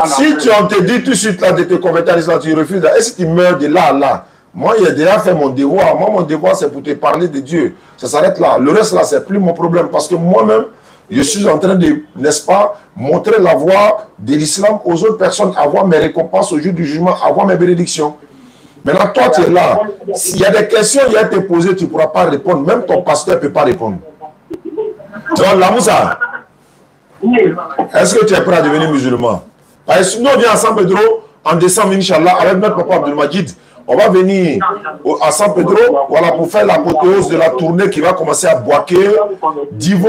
Si on te dit tout de suite là de te convertir à l'islam, tu refuses, est-ce que tu meurs de là à là? Moi, j'ai déjà fait mon devoir. Moi, mon devoir, c'est pour te parler de Dieu. Ça s'arrête là. Le reste, là, c'est plus mon problème. Parce que moi-même, je suis en train de, n'est-ce pas, montrer la voie de l'islam aux autres personnes, avoir mes récompenses au jour du jugement, avoir mes bénédictions. Maintenant, toi, tu es là. S'il y a des questions qui ont été posées, tu ne pourras pas répondre. Même ton pasteur ne peut pas répondre. Tu vois, Lamoussa, est-ce que tu es prêt à devenir musulman? Nous, on vient à San Pedro en décembre, Inch'Allah, avec notre papa Abdelmajid. On va venir à San Pedro, voilà, pour faire l'apothéose de la tournée qui va commencer à Boaké, Divo,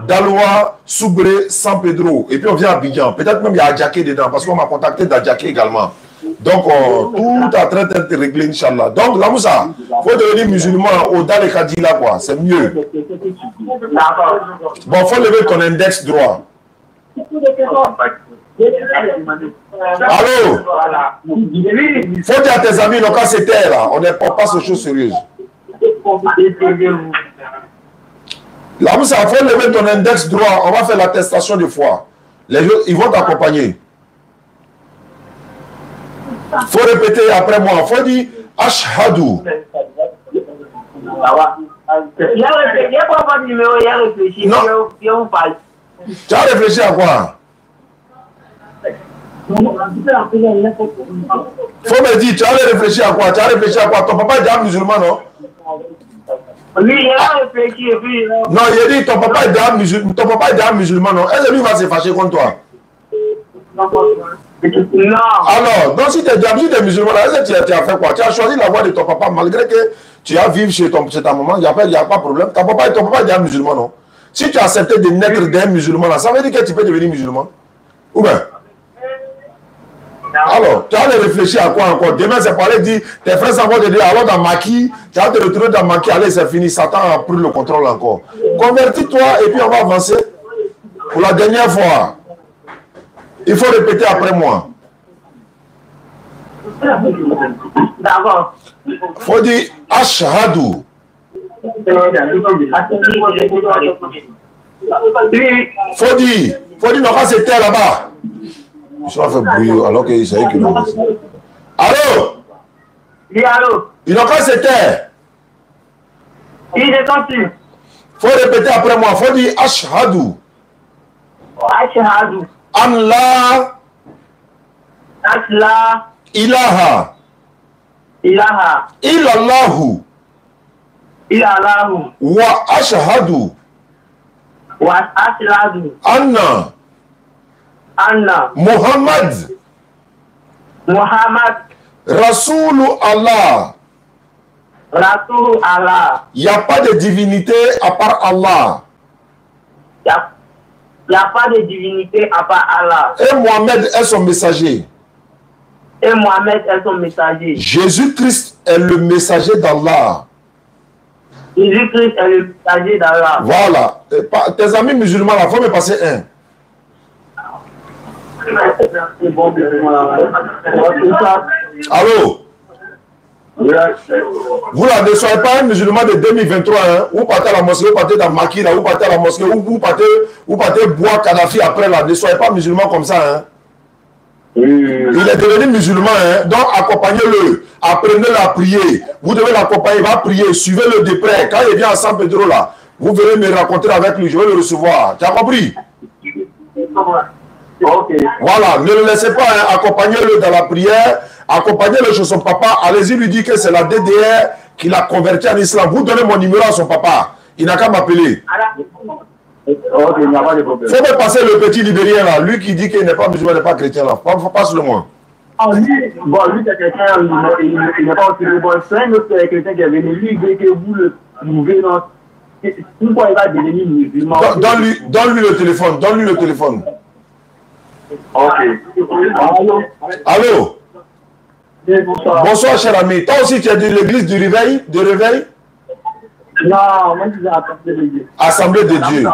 Daloa, Soubré, San Pedro. Et puis on vient à Abidjan. Peut-être même il y a Adjaké dedans, parce qu'on m'a contacté d'Adjaké également. Donc, tout est en train d'être réglé, Inch'Allah. Donc, là, Moussa, il faut devenir musulman dans les Kadila, quoi. C'est mieux. Bon, il faut lever ton index droit. Allô? Il faut dire à tes amis, donc, quand c'était là, on n'est pas sur choses sérieuses. Là, Moussa, il faut lever ton index droit. On va faire l'attestation de foi. Les gens, ils vont t'accompagner. Il faut répéter après moi. Il faut dire Ashhadu. Non. Tu as réfléchi à quoi? Faut me dire, tu as réfléchi à quoi? Tu as réfléchi à quoi? Ton papa est déjà musulman, non? Oui, il a réfléchi et puis... Non, il a dit ton papa est déjà musulman, non? Est-ce que lui va se fâcher contre toi? Non. Alors, donc si tu es musulman, est-ce que tu as fait quoi? Tu as choisi la voie de ton papa malgré que tu as vécu chez ta maman, il n'y a pas de problème. Ton papa est déjà musulman, non? Si tu as accepté de naître d'un musulman, là, ça veut dire que tu peux devenir musulman? Ou bien? Alors, tu as réfléchi à quoi encore? Demain, c'est pour aller dire, tes frères s'en vont te dire, alors dans Maki, tu vas te retrouver dans Maki, allez, c'est fini, Satan a pris le contrôle encore. Convertis-toi et puis on va avancer. Pour la dernière fois, il faut répéter après moi. D'accord. Il faut dire Ashhadu. Faut dire, non, quand c'était là-bas. Je suis en fait bruit alors qu'il savait que... Allô? Oui, allô? Il n'a pas c'était. Il est sorti. Faut répéter après moi. Faut dire Ashhadu. Ashhadu. An la ilaha illallahu wa ashhadu anna Muhammad Rasoul Allah. Il n'y a pas de divinité à part Allah. Il n'y a pas de divinité à part Allah. Et Mohamed est son messager. Jésus-Christ est le messager d'Allah. Jésus-Christ est le messager d'Allah. Voilà. Tes amis musulmans, il faut me passer un. Allô? Vous là, ne soyez pas un musulman de 2023, hein. Vous partez à la mosquée, vous partez dans Maki, là, vous partez à la mosquée, vous partez boire Kadhafi après là. Ne soyez pas musulman comme ça, hein. Il est devenu musulman, hein. Donc accompagnez-le, apprenez-le à prier. Vous devez l'accompagner, il va prier, suivez-le de près. Quand il vient à San Pedro là, vous venez me rencontrer avec lui, je vais le recevoir. Tu as compris? Ok. Voilà, ne le laissez pas, hein. Accompagnez-le dans la prière, accompagnez-le chez son papa, allez-y lui dire que c'est la DDR qui l'a converti en islam. Vous donnez mon numéro à son papa, il n'a qu'à m'appeler. Ok, il n'y a pas de problème. Faut me passer le petit libérien là, lui qui dit qu'il n'est pas musulman, il n'est pas chrétien là. Passe-le moi. Ah, lui, c'est quelqu'un, il n'est pas aussi bon. C'est un autre chrétien qui est venu, lui, dès que vous le trouvez dans... Pourquoi il va devenir musulman? Donne-lui le téléphone, donne-lui le téléphone. Ok. Allô? Bonsoir. Bonsoir, cher ami. Toi aussi, tu es de l'église du réveil? Non, moi, je suis à Assemblée de Dieu. Assemblée de Dieu.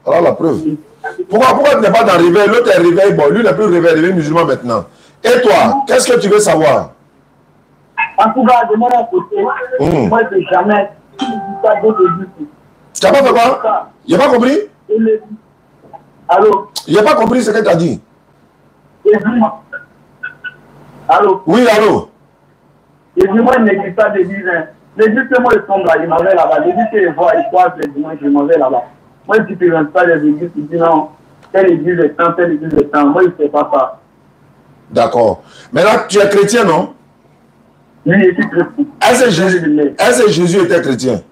Voilà la preuve. Pourquoi tu n'es pas dans le réveil? L'autre est réveil, bon, lui n'est plus réveil, il est musulman maintenant. Et toi, qu'est-ce que tu veux savoir? En tout cas, de mon côté, moi, je n'ai jamais pas d'autre. Tu n'as pas fait quoi? Il n'a pas compris? Allô? Il n'a pas compris ce que tu as dit. Allô? Oui, allô? Et dis moi, il n'existe pas de divin. Les dieux que moi, ils sont là, ils m'en vais là-bas. Les dieux que je vois, ils croient les dimanches, je m'en vais là-bas. Moi, je ne rentre pas les églises, ils disent non, telle église est temps, telle église est temps. Moi, je ne sais pas ça. D'accord. Mais là, tu es chrétien, non? Oui, je suis chrétien. Est-ce que Jésus était chrétien?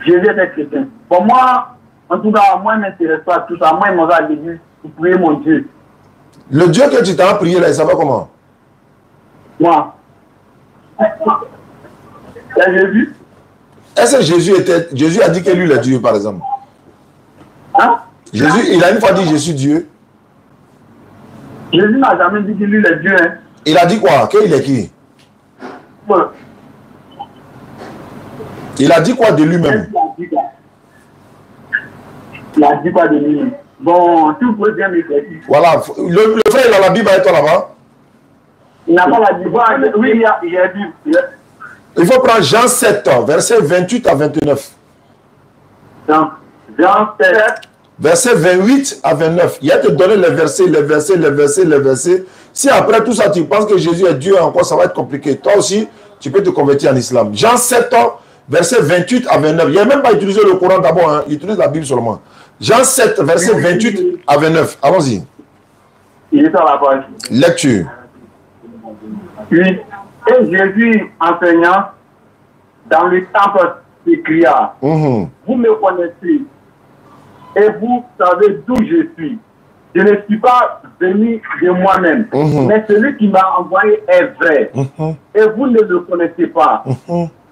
Jésus était chrétien. Pour moi, en tout cas, moi, je ne m'intéresse pas à tout ça. Moi, je m'en vais à l'église pour prier mon Dieu. Le Dieu que tu t'as prié là, il s'appelle comment? Moi. C'est Jésus. Est-ce que Jésus a dit que lui il est Dieu, par exemple? Hein? Jésus, il a une fois dit je suis Dieu. Jésus n'a jamais dit que lui est Dieu. Hein? Il a dit quoi? Qu'il est qui? Il a dit quoi de lui-même? Il a dit quoi de lui-même? Bon, tout peut bien m'éclaircir. Voilà, le frère, il a la Bible avec toi là-bas? Il n'a pas la Bible. Oui, il a dit. Il faut prendre Jean 7, verset 28 à 29. Jean 7. Verset 28 à 29. Il a te donné les versets. Si après tout ça, tu penses que Jésus est Dieu encore, ça va être compliqué. Toi aussi, tu peux te convertir en islam. Jean 7, verset 28 à 29. Il n'a même pas utilisé le Coran d'abord, hein. Il utilise la Bible seulement. Jean 7, verset 28 à 29. Allons-y. Il est sur la page. Lecture. Oui. Et Jésus, enseignant, dans le temple, s'écria, vous me connaissez, et vous savez d'où je suis. Je ne suis pas venu de moi-même, mais celui qui m'a envoyé est vrai. Et vous ne le connaissez pas.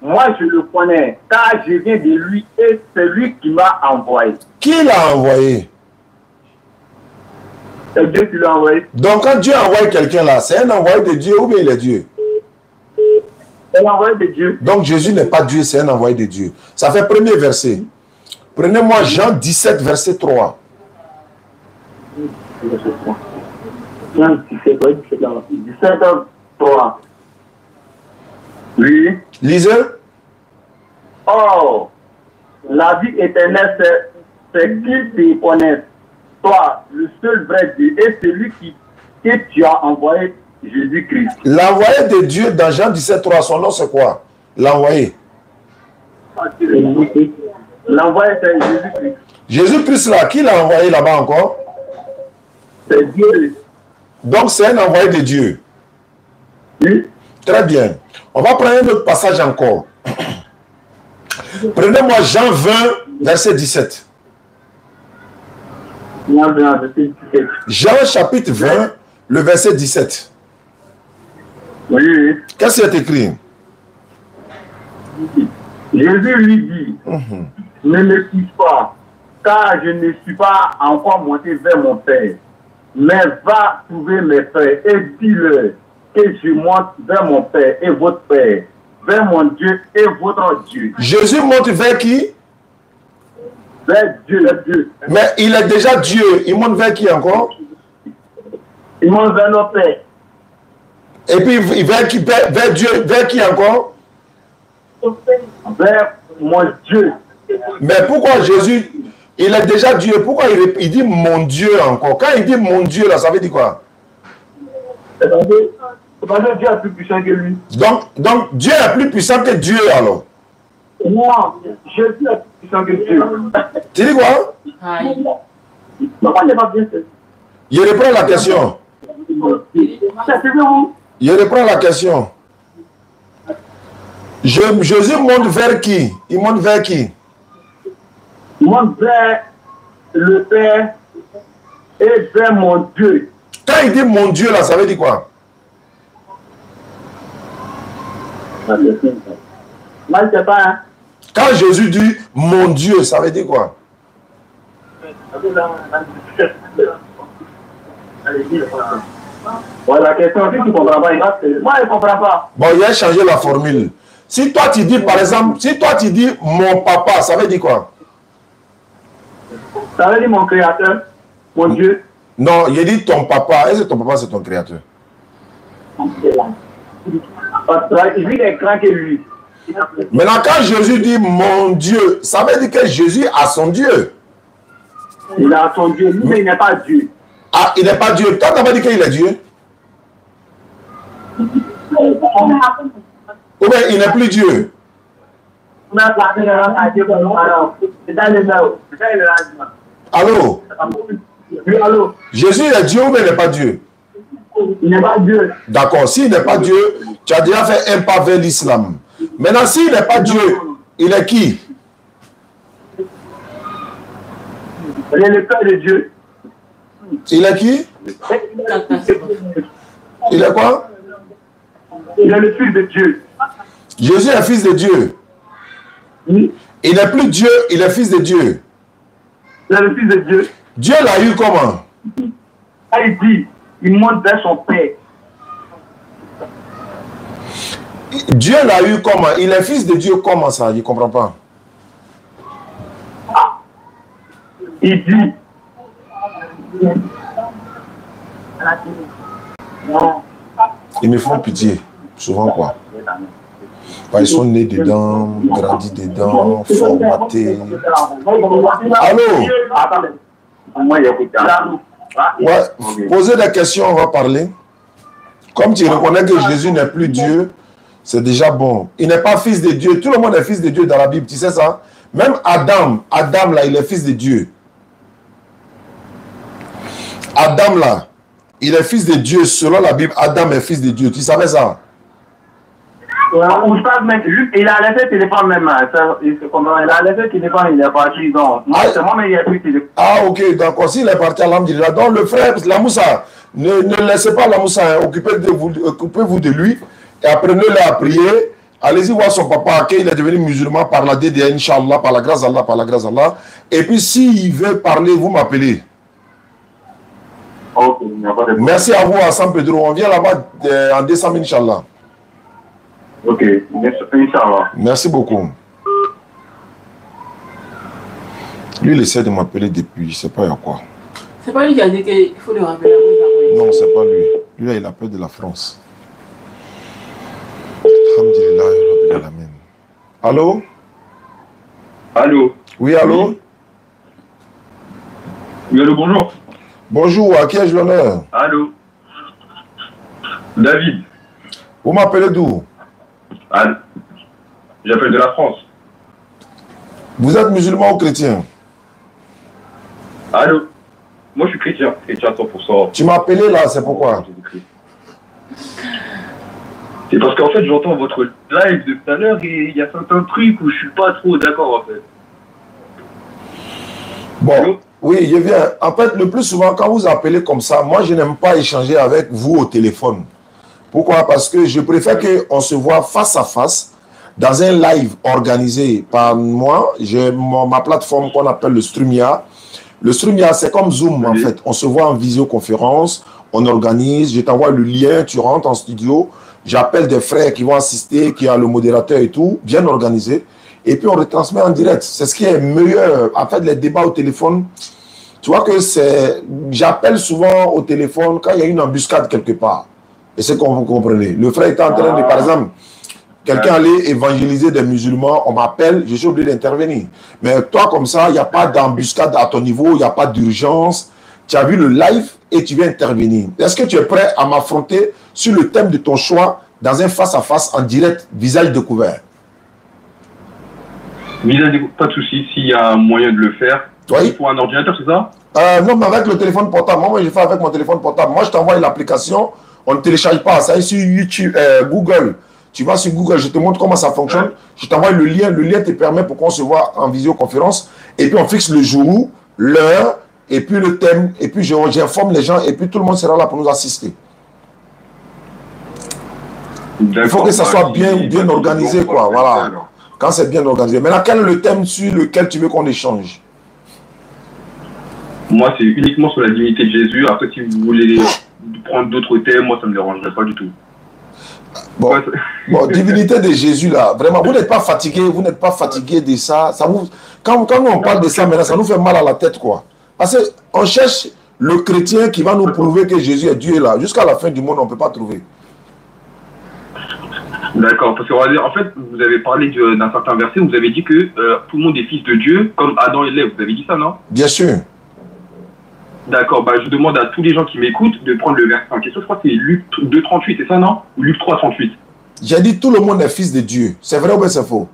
Moi, je le connais, car je viens de lui et c'est lui qui m'a envoyé. Qui l'a envoyé? C'est Dieu qui l'a envoyé. Donc, quand Dieu envoie quelqu'un là, c'est un envoyé de Dieu ou bien il est Dieu? C'est l'envoyé de Dieu. Donc, Jésus n'est pas Dieu, c'est un envoyé de Dieu. Ça fait premier verset. Prenez-moi Jean 17, verset 3. Jean 17, 3. Oui. Lisez. Oh, la vie éternelle, c'est qu'ils te connaissent, toi, le seul vrai Dieu, et celui que tu as envoyé, Jésus-Christ. L'envoyé de Dieu dans Jean 17, 3, son nom c'est quoi? L'envoyé. L'envoyé, c'est Jésus-Christ. Jésus-Christ là, qui l'a envoyé là-bas encore? C'est Dieu. Donc c'est un envoyé de Dieu. Oui. Très bien. On va prendre un autre passage encore. Prenez-moi Jean 20, verset 17. Jean chapitre 20, le verset 17. Oui. Qu'est-ce qui est écrit? Jésus lui dit, ne me quitte pas, car je ne suis pas encore monté vers mon Père, mais va trouver mes frères et dis-leur que je monte vers mon Père et votre Père, vers mon Dieu et votre Dieu. Jésus monte vers qui? Vers Dieu, Dieu. Mais il est déjà Dieu. Il monte vers qui encore? Il monte vers notre Père. Et puis vers Dieu, vers qui encore? Vers mon Dieu. Mais pourquoi Jésus, il est déjà Dieu, pourquoi il dit mon Dieu encore? Quand il dit mon Dieu là, ça veut dire quoi? C'est parce que Dieu est plus puissant que lui. Donc Dieu est plus puissant que Dieu alors? Non, Jésus est plus puissant que Dieu. Tu dis quoi? Pourquoi il n'est pas bien fait? Je reprends la question. Je reprends la question. Jésus monte vers qui? Il monte vers qui? Il monte vers le Père et vers mon Dieu. Quand il dit mon Dieu là, ça veut dire quoi? Moi, je sais pas. Hein? Quand Jésus dit mon Dieu, ça veut dire quoi? Ouais, la question, si tu ne comprends pas, moi je ne comprends pas. Bon, il a changé la formule. Si toi tu dis, par exemple, si toi tu dis mon papa, ça veut dire quoi? Ça veut dire mon créateur, mon Dieu. Non, il dit ton papa. Est-ce que ton papa c'est ton créateur? Parce qu'il vit des grands que lui. Maintenant, quand Jésus dit mon Dieu, ça veut dire que Jésus a son Dieu. Il a son Dieu, lui, mais il n'est pas Dieu. Ah, il n'est pas Dieu. Toi, tu n'as pas dit qu'il est Dieu? Ou bien il n'est plus Dieu? Allô? Oui, allô? Jésus est Dieu ou bien il n'est pas Dieu? Il n'est pas Dieu. D'accord, s'il n'est pas Dieu, tu as déjà fait un pas vers l'islam. Maintenant, s'il n'est pas Dieu, il est qui? Il est le Père de Dieu. Il est qui? Il est quoi? Il est le Fils de Dieu. Jésus est fils de Dieu. Oui. Il n'est plus Dieu, il est fils de Dieu. Il est le Fils de Dieu. Dieu l'a eu comment? Ah, il dit, il monte vers son Père. Dieu l'a eu comment? Il est fils de Dieu, comment ça? Je ne comprends pas. Il dit. Ils me font pitié, souvent quoi. Ils sont nés dedans, grandis dedans, formatés. Allô? Ouais, posez des questions, on va parler. Comme tu reconnais que Jésus n'est plus Dieu, c'est déjà bon. Il n'est pas fils de Dieu. Tout le monde est fils de Dieu dans la Bible, tu sais ça? Même Adam, là, il est fils de Dieu. Adam là, il est fils de Dieu. Selon la Bible, Adam est fils de Dieu. Tu savais ça? Il a laissé le téléphone même. Il a laissé le téléphone, il est parti. Donc, c'est moi, mais il n'y a plus de téléphone. Ah, ok. Donc, s'il est parti à l'Amdillah. Donc, le frère, la Moussa, ne laissez pas la Moussa. Hein, occupez-vous de lui. Et apprenez-le à prier. Allez-y voir son papa, qu'il est devenu musulman par la DDN, Inch'Allah, par la grâce d'Allah, par la grâce d'Allah. Et puis, s'il veut parler, vous m'appelez. Okay, merci à vous, à San Pedro. On vient là-bas en décembre, Inch'Allah. Ok, Inch'Allah. Merci beaucoup. Lui, il essaie de m'appeler depuis, je ne sais pas il y a quoi. C'est pas lui qui a dit qu'il faut le rappeler. Non, c'est pas lui. Lui, là, il a peur de la France. Alhamdulillah. Allô? Allô? Oui, allô? Oui, allô, bonjour. Bonjour, à qui ai-je l'honneur? Allô? David. Vous m'appelez d'où? J'appelle de la France. Vous êtes musulman ou chrétien? Allô? Moi, je suis chrétien à 100%. Tu m'as appelé là, c'est pourquoi? C'est parce qu'en fait, j'entends votre live de tout à l'heure et il y a certains trucs où je suis pas trop d'accord en fait. Bon, allô? Oui, je viens. En fait, le plus souvent, quand vous appelez comme ça, moi, je n'aime pas échanger avec vous au téléphone. Pourquoi? Parce que je préfère qu'on se voit face à face dans un live organisé par moi. J'ai ma plateforme qu'on appelle le Streamia. Le Streamia, c'est comme Zoom en fait. On se voit en visioconférence, on organise, je t'envoie le lien, tu rentres en studio, j'appelle des frères qui vont assister, qui a le modérateur et tout, bien organisé. Et puis on retransmet en direct. C'est ce qui est meilleur. En fait, les débats au téléphone, tu vois que c'est... J'appelle souvent au téléphone quand il y a une embuscade quelque part. Et c'est qu'on vous comprenez. Le frère est en train de, par exemple, quelqu'un allait évangéliser des musulmans, on m'appelle, je suis obligé d'intervenir. Mais toi, comme ça, il n'y a pas d'embuscade à ton niveau, il n'y a pas d'urgence. Tu as vu le live et tu viens intervenir. Est-ce que tu es prêt à m'affronter sur le thème de ton choix dans un face-à-face en direct, visage découvert? Pas de souci, s'il y a un moyen de le faire. Oui. Il faut un ordinateur, c'est ça? Non, mais avec le téléphone portable. Moi, je fais avec mon téléphone portable. Moi, je t'envoie l'application. On ne télécharge pas. Ça est sur YouTube, Google. Tu vas sur Google, je te montre comment ça fonctionne. Ouais. Je t'envoie le lien. Le lien te permet pour qu'on se voit en visioconférence. Et puis, on fixe le jour, l'heure, et puis le thème. Et puis, j'informe les gens. Et puis, tout le monde sera là pour nous assister. Il faut que ça soit bien organisé, quoi. Voilà. Quand c'est bien organisé. Maintenant, quel est le thème sur lequel tu veux qu'on échange? Moi, c'est uniquement sur la divinité de Jésus. Après, si vous voulez prendre d'autres thèmes, moi, ça ne me dérangerait pas du tout. Bon, divinité de Jésus, là, vraiment, vous n'êtes pas fatigué, de ça. Quand on parle de ça, maintenant, ça nous fait mal à la tête, quoi. Parce qu'on cherche le chrétien qui va nous prouver que Jésus est Dieu, là. Jusqu'à la fin du monde, on ne peut pas trouver. D'accord, parce que en fait, vous avez parlé d'un certain verset, vous avez dit que tout le monde est fils de Dieu, comme Adam et Ève. Vous avez dit ça, non? Bien sûr. D'accord, je demande à tous les gens qui m'écoutent de prendre le verset en question. Je crois que c'est Luc 2,38, c'est ça, non? Ou Luc 3,38. J'ai dit tout le monde est fils de Dieu. C'est vrai ou bien c'est faux?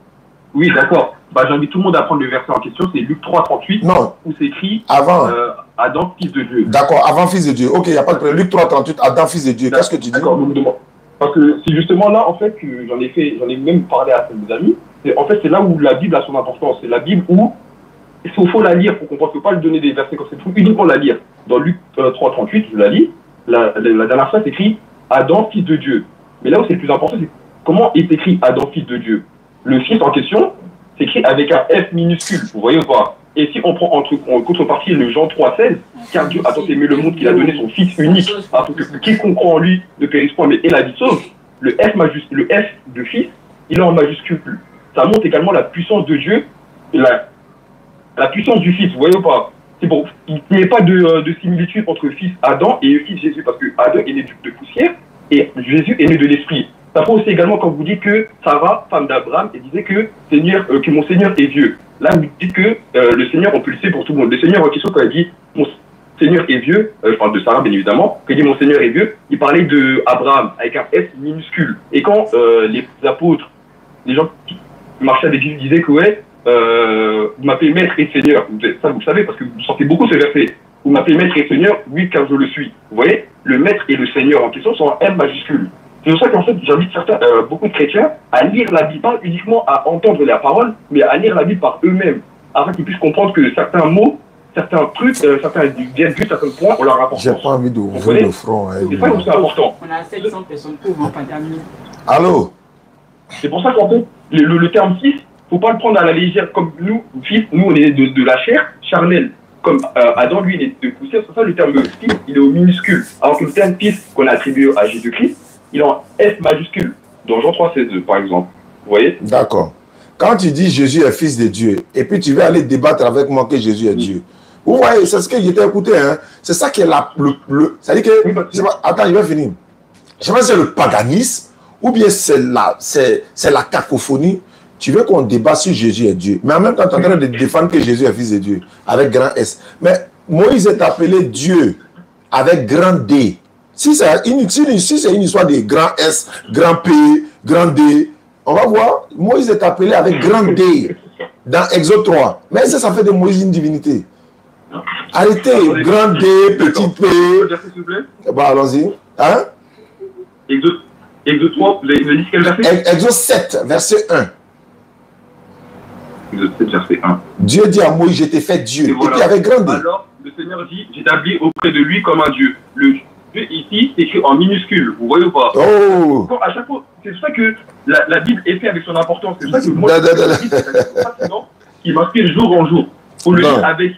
Oui, d'accord. J'invite tout le monde à prendre le verset en question. C'est Luc 3,38. Non. Où c'est écrit avant. Adam, fils de Dieu. D'accord, avant fils de Dieu. Ok, il n'y a pas de problème. Luc 3,38, Adam, fils de Dieu. Qu'est-ce que tu dis? D'accord, parce que c'est justement là, en fait, que j'en ai même parlé à mes amis. En fait, c'est là où la Bible a son importance. C'est la Bible où il faut la lire pour comprendre. Il ne faut pas lui donner des versets comme ça. Il faut uniquement la lire. Dans Luc 3,38, je la lis. La dernière phrase, c'est écrit Adam, fils de Dieu. Mais là où c'est le plus important, c'est comment est écrit Adam, fils de Dieu. Le fils en question, c'est écrit avec un F minuscule. Vous voyez ou pas? Et si on prend en contrepartie le Jean 3,16, car Dieu a tant aimé le monde qu'il a donné son Fils unique, afin que quiconque croit en lui ne périsse point, mais ait la vie sauve. le le F de fils, il est en majuscule. Ça montre également la puissance de Dieu, la puissance du fils, vous voyez ou pas? C'est bon, il n'y a pas de similitude entre fils Adam et fils Jésus, parce que Adam est né de poussière et Jésus est né de l'esprit. Ça peut aussi également quand vous dites que Sarah, femme d'Abraham, elle disait que mon Seigneur est vieux. Là, vous dites que le Seigneur, on peut le citer pour tout le monde. Le Seigneur en question, quand il dit mon Seigneur est vieux, je parle de Sarah bien évidemment, quand il dit mon Seigneur est vieux, il parlait de Abraham avec un S minuscule. Et quand les apôtres, les gens qui marchaient avec Jésus disaient que ouais, vous m'appelez maître et Seigneur, ça vous savez parce que vous sentez beaucoup ce verset. Vous m'appelez maître et Seigneur, oui car je le suis. Vous voyez, le maître et le Seigneur en question sont en M majuscule. C'est pour ça qu'en fait, j'invite beaucoup de chrétiens à lire la Bible, pas uniquement à entendre la parole, mais à lire la Bible par eux-mêmes, afin qu'ils puissent comprendre que certains mots, certains trucs, certains virgules, certains points, on leur apporte. J'ai pas envie d'ouvrir le front. C'est ça c'est important. On a 700 personnes qui vont pas terminer. Allô? C'est pour ça qu'en fait, le terme fils, faut pas le prendre à la légère comme nous, fils, nous on est de la chair charnelle. Comme Adam, lui, il est de poussière, c'est pour ça le terme fils, il est au minuscule. Alors que le terme fils qu'on a attribué à Jésus-Christ, il est en F majuscule, dans Jean 3,16, par exemple. Vous voyez? D'accord. Quand tu dis Jésus est fils de Dieu, et puis tu veux aller débattre avec moi que Jésus est Dieu, vous voyez, c'est ce que j'étais écouté, hein? C'est ça qui est c'est-à-dire que, attends, je vais finir. Je sais pas si c'est le paganisme, ou bien c'est la cacophonie. Tu veux qu'on débat sur Jésus est Dieu, mais en même temps, tu es en train de défendre que Jésus est fils de Dieu, avec grand S. Mais Moïse est appelé Dieu, avec grand D. Si c'est une histoire de grand S, grand P, grand D, on va voir, Moïse est appelé avec grand D dans Exode 3. Mais ça fait de Moïse une divinité. Arrêtez, grand D, petit P. Bon, allons-y. Hein? Exode 3, vous avez dit quel verset? Exode 7, verset 1. Exode 7, verset 1. Dieu dit à Moïse, je t'ai fait Dieu. Et puis avec grand D. Alors, le Seigneur dit, j'établis auprès de lui comme un Dieu. Le Dieu ici, c'est écrit en minuscule. Vous voyez ou pas? Oh! À chaque fois, c'est pour ça que la Bible est faite avec son importance. C'est pour ça que moi, il m'inspire jour en jour. Pour le lire avec,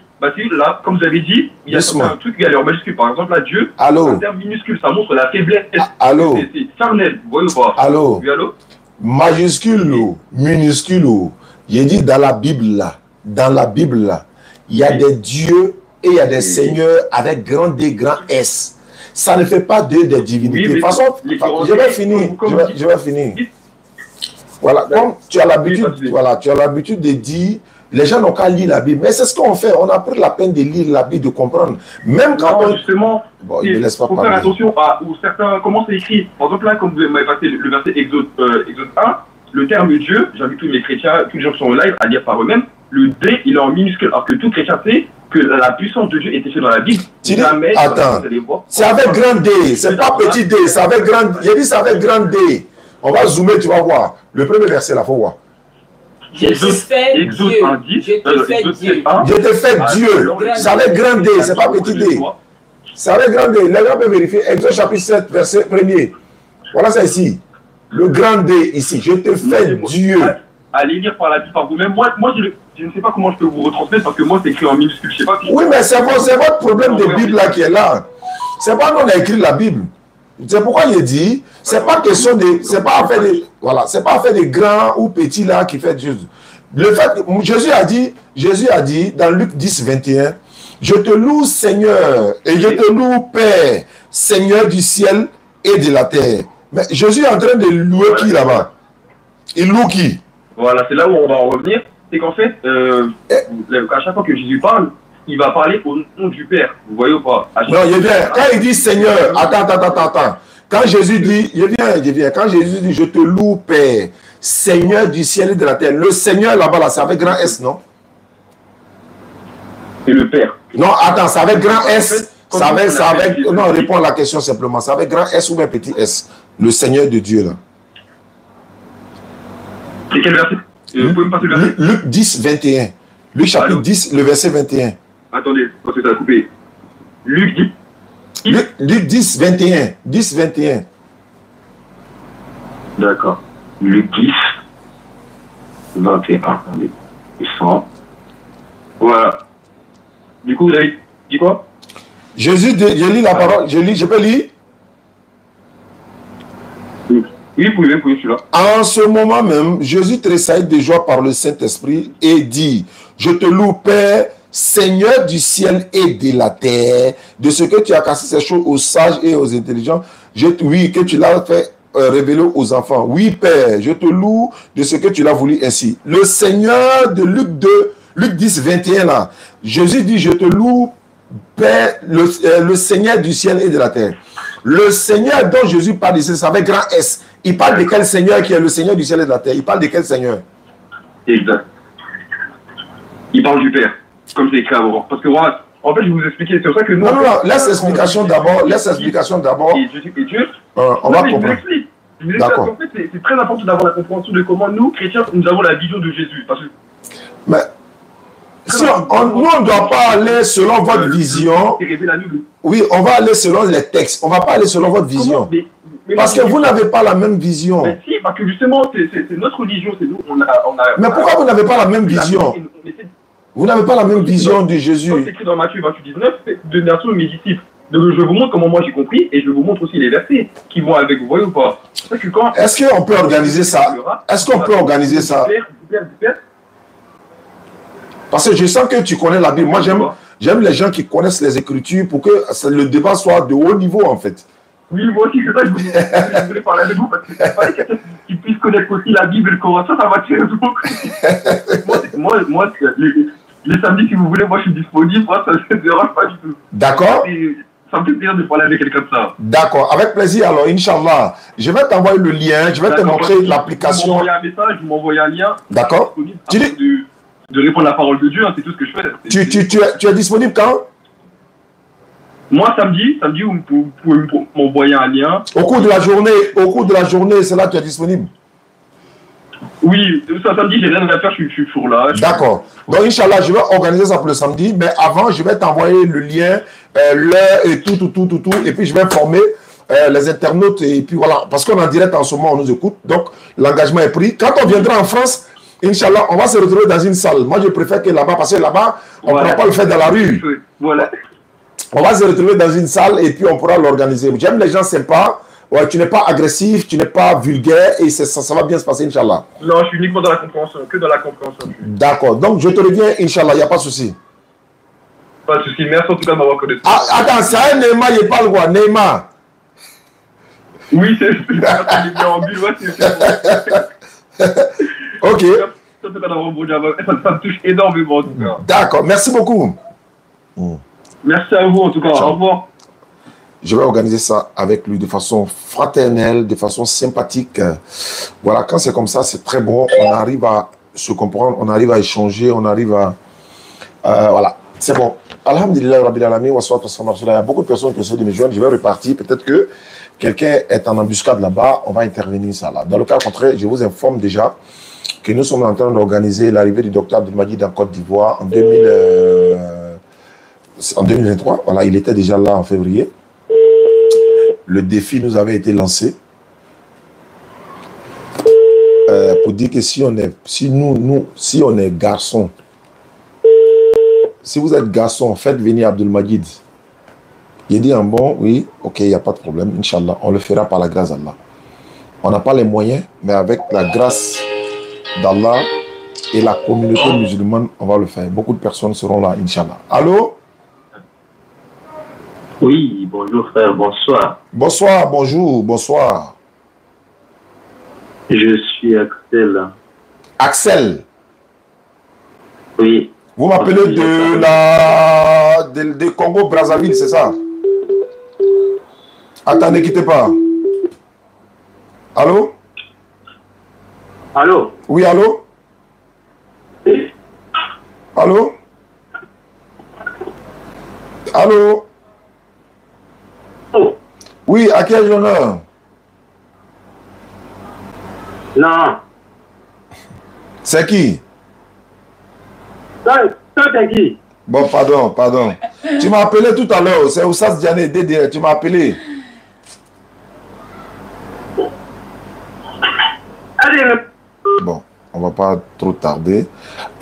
là, comme vous avez dit, il y a un truc qui est en majuscule. Par exemple, là, Dieu, c'est un terme minuscule. Ça montre la faiblesse. Allô? C'est charnel. Vous voyez ou pas? Allô? Oui, allô? Majuscule ou minuscule ou, j'ai dit dans la Bible là, il y a des dieux et il y a des seigneurs avec grand D, grand S. Ça ne fait pas d'eux des divinités. De toute façon, je vais finir. Voilà, comme tu as l'habitude de dire, les gens n'ont qu'à lire la Bible. Mais c'est ce qu'on fait. On a pris la peine de lire la Bible, de comprendre. Même quand justement, il faut faire attention à où certains, comment c'est écrit. Par exemple, là, comme vous m'avez passé le verset Exode 1, le terme Dieu, j'invite tous les chrétiens, tous les gens qui sont en live à lire par eux-mêmes, le D, il est en minuscule. Alors que tout chrétien sait que la puissance de Dieu est écrite dans la Bible. Attends, c'est avec grand D, c'est pas petit D, c'est avec grand D. J'ai dit c'est avec grand D. On va zoomer, tu vas voir. Le premier verset là, faut voir. Exode 1, 10, je te fais Dieu. C'est avec grand D, c'est pas petit D. C'est avec grand D. Les gens peuvent vérifier. Exode chapitre 7, verset 1er. Voilà ça ici. Le grand D ici. Je te fais Dieu. Allez lire par la Bible par vous-même. Moi je ne sais pas comment je peux vous retransmettre parce que moi, c'est écrit en minuscule. Je sais pas si oui, mais c'est votre problème de Bible là qui est là. C'est pas nous on a écrit la Bible. C'est pourquoi il dit, c'est pas question de, c'est pas affaire de, voilà, c'est pas affaire de grands ou petits là qui fait Dieu. Le fait, Jésus a dit dans Luc 10, 21, je te loue Seigneur et je te loue Père, Seigneur du ciel et de la terre. Mais Jésus est en train de louer qui là-bas? Il loue qui? Voilà, c'est là où on va en revenir. C'est qu'en fait, à chaque fois que Jésus parle, il va parler au nom du Père. Vous voyez ou pas? Non, il vient. Quand il dit Seigneur, attends. Quand Jésus dit, je viens. Quand Jésus dit, je te loue Père, Seigneur du ciel et de la terre. Le Seigneur là-bas, là, c'est avec grand S, non? C'est le Père. Non, attends, c'est avec grand S. Non, réponds à la question simplement. C'est avec grand S ou bien petit S? Le Seigneur de Dieu, là. C'est quel verset? Vous pouvez me passer le verset? Luc 10, 21. Luc chapitre 10, le verset 21. Attendez, parce que ça a coupé. Luc 10, 21. 10, 21. D'accord. Luc 10, 21. Attendez. Voilà. Du coup, vous avez dit quoi? Jésus, je lis la parole. Je peux lire? Oui, vous pouvez celui-là. En ce moment même, Jésus tressaille de joie par le Saint-Esprit et dit, je te loue, Père, Seigneur du ciel et de la terre, de ce que tu as cassé ces choses aux sages et aux intelligents. Oui, que tu l'as fait révéler aux enfants. Oui, Père, je te loue de ce que tu l'as voulu ainsi. Le Seigneur de Luc 10, 21, là, Jésus dit, je te loue, Père, le Seigneur du ciel et de la terre. Le Seigneur dont Jésus parle ici, c'est avec grand S. Il parle de quel Seigneur qui est le Seigneur du ciel et de la terre? Il parle de quel Seigneur? Exact. Il parle du Père, comme c'est écrit avant. Parce que moi, en fait, je vais vous expliquer. C'est pour ça que nous... Non, laisse l'explication d'abord. Laisse l'explication d'abord. Et Dieu, on va comprendre. Je vous explique. En fait, c'est très important d'avoir la compréhension de comment nous, chrétiens, nous avons la vision de Jésus. Parce que... Mais... Si nous, on ne doit pas aller selon votre vision. Oui, on va aller selon les textes. On ne va pas aller selon votre vision. Parce que vous n'avez pas la même vision. Mais si, parce que justement, c'est notre religion. C'est nous. Mais pourquoi vous n'avez pas la même vision? Vous n'avez pas la même vision de Jésus. C'est écrit dans Matthieu 28, 19, de nation mes disciples. Donc je vous montre comment moi j'ai compris et je vous montre aussi les versets qui vont avec, vous voyez ou pas? Est-ce qu'on peut organiser ça? Est-ce qu'on peut organiser ça? Parce que je sens que tu connais la Bible. Moi, j'aime les gens qui connaissent les Écritures pour que le débat soit de haut niveau, en fait. Oui, moi aussi, c'est ça que je voulais parler avec vous, parce que c'est pas quelqu'un qui puisse connaître aussi la Bible et le Coran. Ça va tuer beaucoup. Moi, les samedis, si vous voulez, moi, je suis disponible. Moi, ça ne me dérange pas du tout. D'accord. Ça me fait plaisir de parler avec quelqu'un de ça. D'accord. Avec plaisir, alors, Inch'Allah. Je vais t'envoyer le lien. Je vais te montrer l'application. Vous m'envoyez un message, vous m'envoyez un lien. D'accord. Tu dis... de répondre à la parole de Dieu, hein, c'est tout ce que je fais. Tu es disponible quand? Moi, samedi, vous pouvez m'envoyer un lien. Au cours de la journée, c'est là que tu es disponible? Oui, samedi, j'ai rien à faire, je suis sur là. D'accord. Donc, Inch'Allah, je vais organiser ça pour le samedi, mais avant, je vais t'envoyer le lien, l'heure et tout, et puis je vais informer les internautes, et puis voilà, parce qu'on est en direct en ce moment, on nous écoute, donc l'engagement est pris. Quand on viendra en France, Inch'Allah, on va se retrouver dans une salle. Moi, je préfère que là-bas, parce que là-bas, on ne pourra pas le faire dans la rue. Voilà. On va se retrouver dans une salle et puis on pourra l'organiser. J'aime les gens sympas. Ouais, tu n'es pas agressif, tu n'es pas vulgaire et ça va bien se passer, Inch'Allah. Non, je suis uniquement dans la compréhension, que dans la compréhension. D'accord. Donc, je te reviens, Inch'Allah, il n'y a pas de souci. Pas de souci. Merci en tout cas de m'avoir connu. Ah, attends, c'est un Neymar, il parle quoi? Neymar. Oui, c'est en but, Ok. Ça me touche énormément en tout cas. D'accord, merci beaucoup. Merci à vous en tout cas. Au revoir. Je vais organiser ça avec lui de façon fraternelle, de façon sympathique. Voilà, quand c'est comme ça, c'est très bon. On arrive à se comprendre, on arrive à échanger, on arrive à... voilà, c'est bon. Alhamdulillah, Rabbil Alamin, wa salatu wa salam. Il y a beaucoup de personnes qui essaient de me joindre. Je vais repartir. Peut-être que quelqu'un est en embuscade là-bas. On va intervenir ça là. Dans le cas contraire, je vous informe déjà que nous sommes en train d'organiser l'arrivée du docteur Abdelmajid en Côte d'Ivoire en 2023. Voilà, il était déjà là en février. Le défi nous avait été lancé pour dire que si on est garçon, si vous êtes garçon, faites venir Abdelmajid. Il dit bon, oui, ok, il n'y a pas de problème, Inch'Allah, on le fera par la grâce d'Allah. On n'a pas les moyens, mais avec la grâce d'Allah et la communauté musulmane, on va le faire. Beaucoup de personnes seront là, Inch'Allah. Allô? Oui, bonjour frère, bonsoir. Bonsoir, bonjour, bonsoir. Je suis Axel. Axel? Oui. Vous m'appelez de Congo-Brazzaville, c'est ça? Attendez, ne quittez pas. Allô? Allô? Oui, allô? Allô? Allô? Oh. Oui, à quel honneur? Non. C'est qui? Toi, t'es qui? Bon, pardon. Tu m'as appelé tout à l'heure, c'est Oussas Diané, Dédé, tu m'as appelé. Allez. Bon, on va pas trop tarder.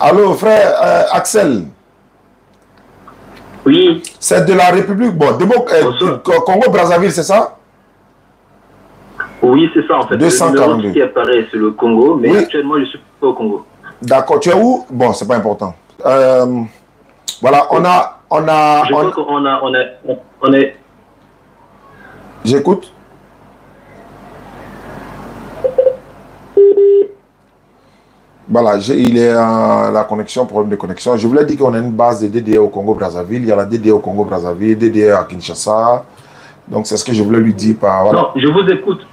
Allô, frère Axel? Oui. C'est de la République, bon, Congo-Brazzaville, c'est ça? Oui, c'est ça en fait. 242. Le numéro qui apparaît, c'est le Congo, mais oui. actuellement, je suis pas au Congo. D'accord, tu es où? Bon, c'est pas important. Voilà, Je crois qu'on est... J'écoute. Voilà, il est la connexion, problème de connexion. Je voulais dire qu'on a une base de DDR au Congo-Brazzaville. Il y a la DDR au Congo-Brazzaville, DDR à Kinshasa. Donc, c'est ce que je voulais lui dire par... Voilà. Non, je vous écoute.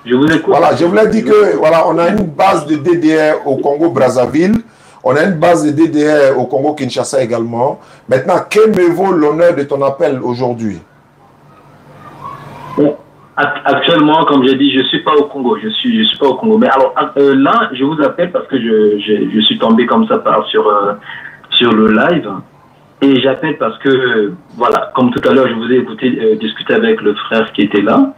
Voilà, je voulais dire que, voilà, on a une base de DDR au Congo-Brazzaville. On a une base de DDR au Congo-Kinshasa également. Maintenant, que me vaut l'honneur de ton appel aujourd'hui? Actuellement, comme j'ai dit, je ne suis pas au Congo. Je suis pas au Congo. Mais alors, là, je vous appelle parce que je suis tombé comme ça sur le live. Et j'appelle parce que, voilà, comme tout à l'heure, je vous ai écouté discuter avec le frère qui était là,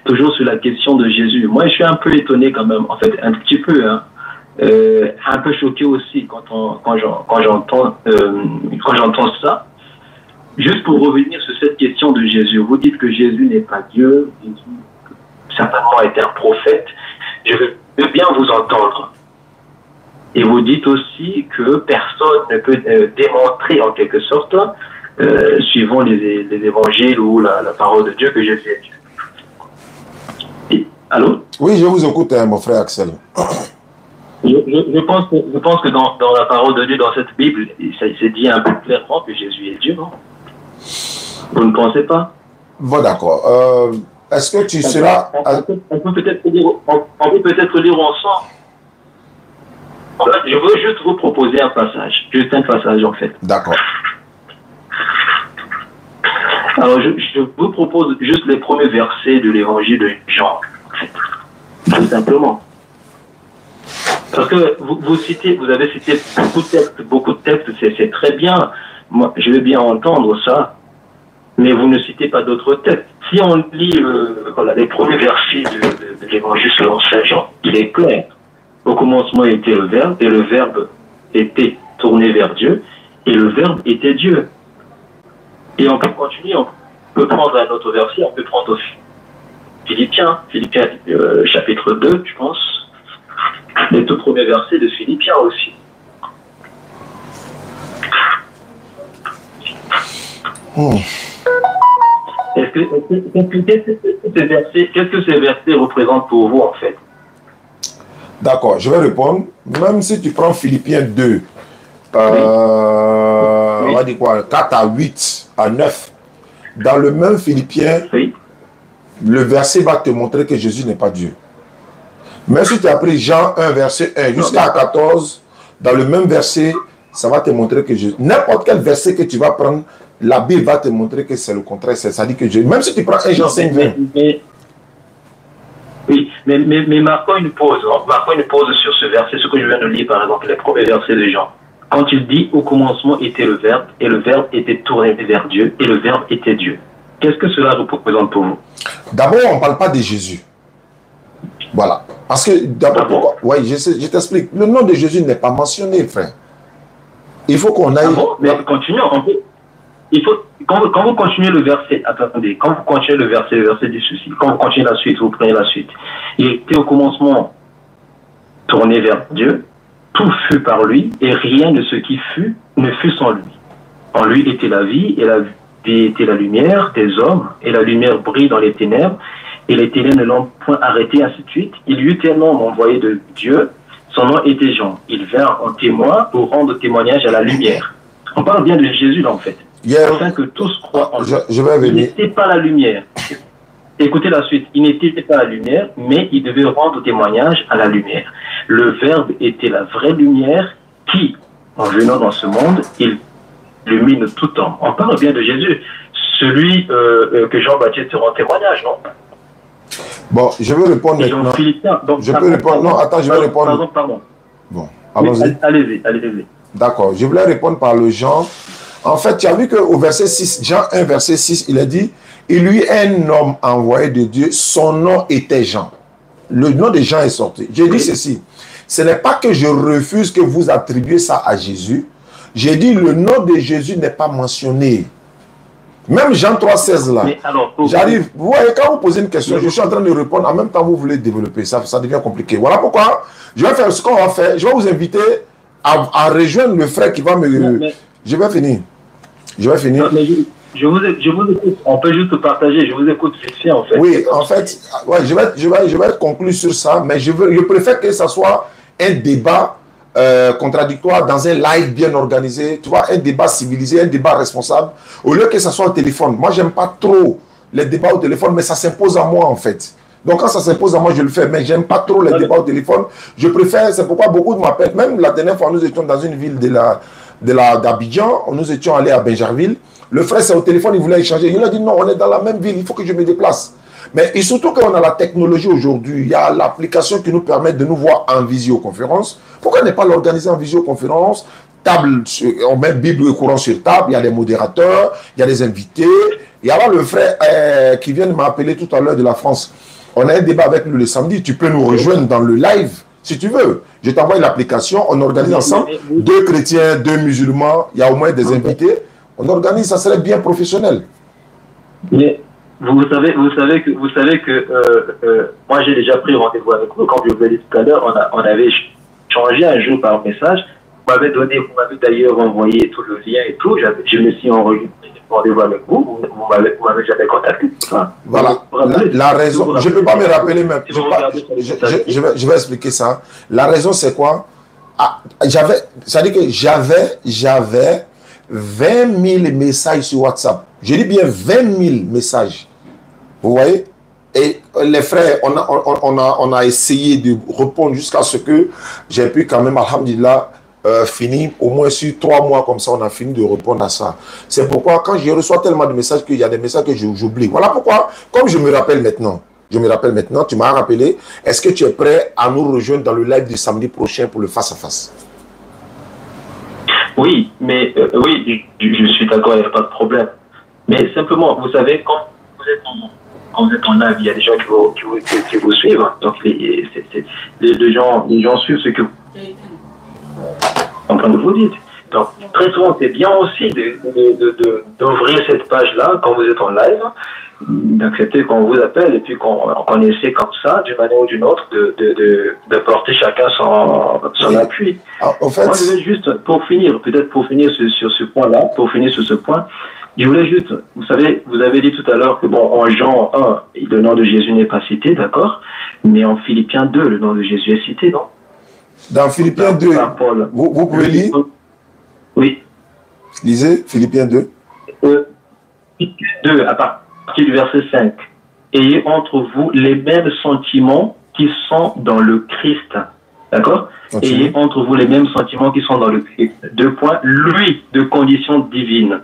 toujours sur la question de Jésus. Moi, je suis un peu étonné quand même, en fait, un petit peu, hein, un peu choqué aussi quand j'entends ça. Juste pour revenir sur cette question de Jésus, vous dites que Jésus n'est pas Dieu, Jésus certainement était un prophète. Je veux bien vous entendre. Et vous dites aussi que personne ne peut démontrer en quelque sorte, suivant les évangiles ou la parole de Dieu, que Jésus est Dieu. Allô? Oui, je vous écoute, mon frère Axel. Je pense que dans la parole de Dieu, dans cette Bible, c'est dit un peu clairement que Jésus est Dieu, non? Vous ne pensez pas? Bon, d'accord. Est-ce que tu seras... On peut peut-être lire ensemble. Je veux juste vous proposer un passage. Juste un passage, en fait. D'accord. Alors, je vous propose juste les premiers versets de l'évangile de Jean, en fait. Tout simplement. Parce que vous avez cité beaucoup de textes, c'est très bien. Moi, je veux bien entendre ça, mais vous ne citez pas d'autres textes. Si on lit les premiers versets de l'évangile selon Saint Jean, il est clair. Au commencement était le Verbe, et le Verbe était tourné vers Dieu, et le Verbe était Dieu. Et on peut continuer, on peut prendre un autre verset, on peut prendre Philippiens chapitre 2, je pense, les tout premiers versets de Philippiens aussi. Qu'est-ce que ces versets représentent pour vous, en fait? D'accord, je vais répondre. Même si tu prends Philippiens 2, on va dire quoi, 4 à 8, à 9, dans le même Philippiens, le verset va te montrer que Jésus n'est pas Dieu. Mais si tu as pris Jean 1, verset 1 jusqu'à 14, dans le même verset, ça va te montrer que Jésus... N'importe quel verset que tu vas prendre, la Bible va te montrer que c'est le contraire. Ça dit que Jésus... Même si tu prends 1 Jean 5, 20. Oui, mais marquons une pause sur ce verset, ce que je viens de lire, par exemple, les premiers versets de Jean. Quand il dit « Au commencement était le Verbe, et le Verbe était tourné vers Dieu, et le Verbe était Dieu ». Qu'est-ce que cela représente pour vous? D'abord, on ne parle pas de Jésus. Voilà. Parce que, d'abord, pourquoi? Oui, je t'explique. Le nom de Jésus n'est pas mentionné, frère. Il faut qu'on aille... Mais continuons. Quand vous continuez le verset, attendez, quand vous continuez le verset dit ceci, quand vous continuez la suite, vous prenez la suite. Il était au commencement tourné vers Dieu, tout fut par lui, et rien de ce qui fut ne fut sans lui. En lui était la vie, et la vie était la lumière des hommes, et la lumière brille dans les ténèbres, et les ténèbres ne l'ont point arrêté, ainsi de suite. Il y eut un homme envoyé de Dieu, son nom était Jean. Il vint en témoin pour rendre témoignage à la lumière. On parle bien de Jésus là, en fait. Afin que tous croient en lui. Je vais venir. Il n'était pas la lumière. Écoutez la suite. Il n'était pas la lumière, mais il devait rendre témoignage à la lumière. Le Verbe était la vraie lumière qui, en venant dans ce monde, illumine tout homme. On parle bien de Jésus, celui que Jean-Baptiste rend témoignage, non? Bon, je vais répondre maintenant. Je peux répondre. Non, attends, je vais répondre. Pardon. Bon, allons-y. Allez-y. D'accord, je voulais répondre par le Jean. En fait, tu as vu qu'au verset 6, Jean 1, verset 6, il a dit, il lui est un homme envoyé de Dieu, son nom était Jean. Le nom de Jean est sorti. J'ai dit ceci, ce n'est pas que je refuse que vous attribuiez ça à Jésus. J'ai dit, le nom de Jésus n'est pas mentionné. Même Jean 3,16 là, alors, j'arrive. Vous voyez, quand vous posez une question, je suis en train de répondre, en même temps vous voulez développer, ça devient compliqué. Voilà pourquoi je vais faire ce qu'on va faire. Je vais vous inviter à rejoindre le frère qui va me... Je vais finir. Je vais finir. Non, mais je vous écoute. On peut juste partager. Je vous écoute vite fait, en fait. Oui, en fait, ouais, je vais conclure sur ça, mais je préfère que ça soit un débat contradictoire dans un live bien organisé, tu vois, un débat civilisé, un débat responsable, au lieu que ça soit au téléphone. Moi, j'aime pas trop les débats au téléphone, mais ça s'impose à moi, en fait. Donc, quand ça s'impose à moi, je le fais, mais j'aime pas trop les débats au téléphone. Je préfère, c'est pourquoi beaucoup de m'appellent. Même la dernière fois, nous étions dans une ville d'Abidjan, nous étions allés à Benjerville. Le frère, c'est au téléphone, il voulait échanger. Il a dit non, on est dans la même ville, il faut que je me déplace. Mais et surtout qu'on a la technologie aujourd'hui, il y a l'application qui nous permet de nous voir en visioconférence. Pourquoi ne pas l'organiser en visioconférence? Table, on met Bible et Courant sur table, il y a les modérateurs, il y a les invités. Et alors le frère qui vient de m'appeler tout à l'heure de la France, on a un débat avec lui le samedi, tu peux nous rejoindre dans le live si tu veux. Je t'envoie l'application, on organise ensemble, 2 chrétiens, 2 musulmans, il y a au moins des invités. On organise, ça serait bien professionnel. Mais vous savez que moi j'ai déjà pris rendez-vous avec vous. Comme je vous l'ai dit tout à l'heure, on avait changé un jour par message. Vous m'avez d'ailleurs envoyé tout le lien et tout. Je me suis enregistré rendez-vous avec vous. Vous m'avez jamais contacté. Enfin, voilà. La raison, je ne peux pas me rappeler même. Je vais expliquer ça. La raison, c'est quoi? C'est-à-dire que j'avais 20 000 messages sur WhatsApp. Je dis bien 20 000 messages. Vous voyez? Et les frères, on a essayé de répondre jusqu'à ce que j'ai pu quand même, alhamdulillah, finir au moins sur 3 mois comme ça, on a fini de répondre à ça. C'est pourquoi quand je reçois tellement de messages qu'il y a des messages que j'oublie. Voilà pourquoi, comme je me rappelle maintenant, tu m'as rappelé, est-ce que tu es prêt à nous rejoindre dans le live du samedi prochain pour le face-à-face? Oui, mais oui, je suis d'accord, il n'y a pas de problème. Mais simplement, vous savez, quand vous êtes en live, il y a des gens qui vous suivent. Donc les gens suivent ce que vous en train de vous dire. Donc très souvent, c'est bien aussi d'ouvrir cette page-là quand vous êtes en live, d'accepter qu'on vous appelle et puis qu'on essaie comme ça, d'une manière ou d'une autre, de porter chacun son appui. Alors, en fait... Moi, je voulais juste, pour finir sur ce point-là, je voulais juste, vous savez, vous avez dit tout à l'heure que, bon, en Jean 1, le nom de Jésus n'est pas cité, d'accord, mais en Philippiens 2, le nom de Jésus est cité, non? Dans Philippiens 2, vous pouvez lire? Oui. Lisez Philippiens 2. 2, à partir du verset 5. Ayez entre vous les mêmes sentiments qui sont dans le Christ. D'accord? Ayez entre vous les mêmes sentiments qui sont dans le Christ. 2 points. Lui, de condition divine,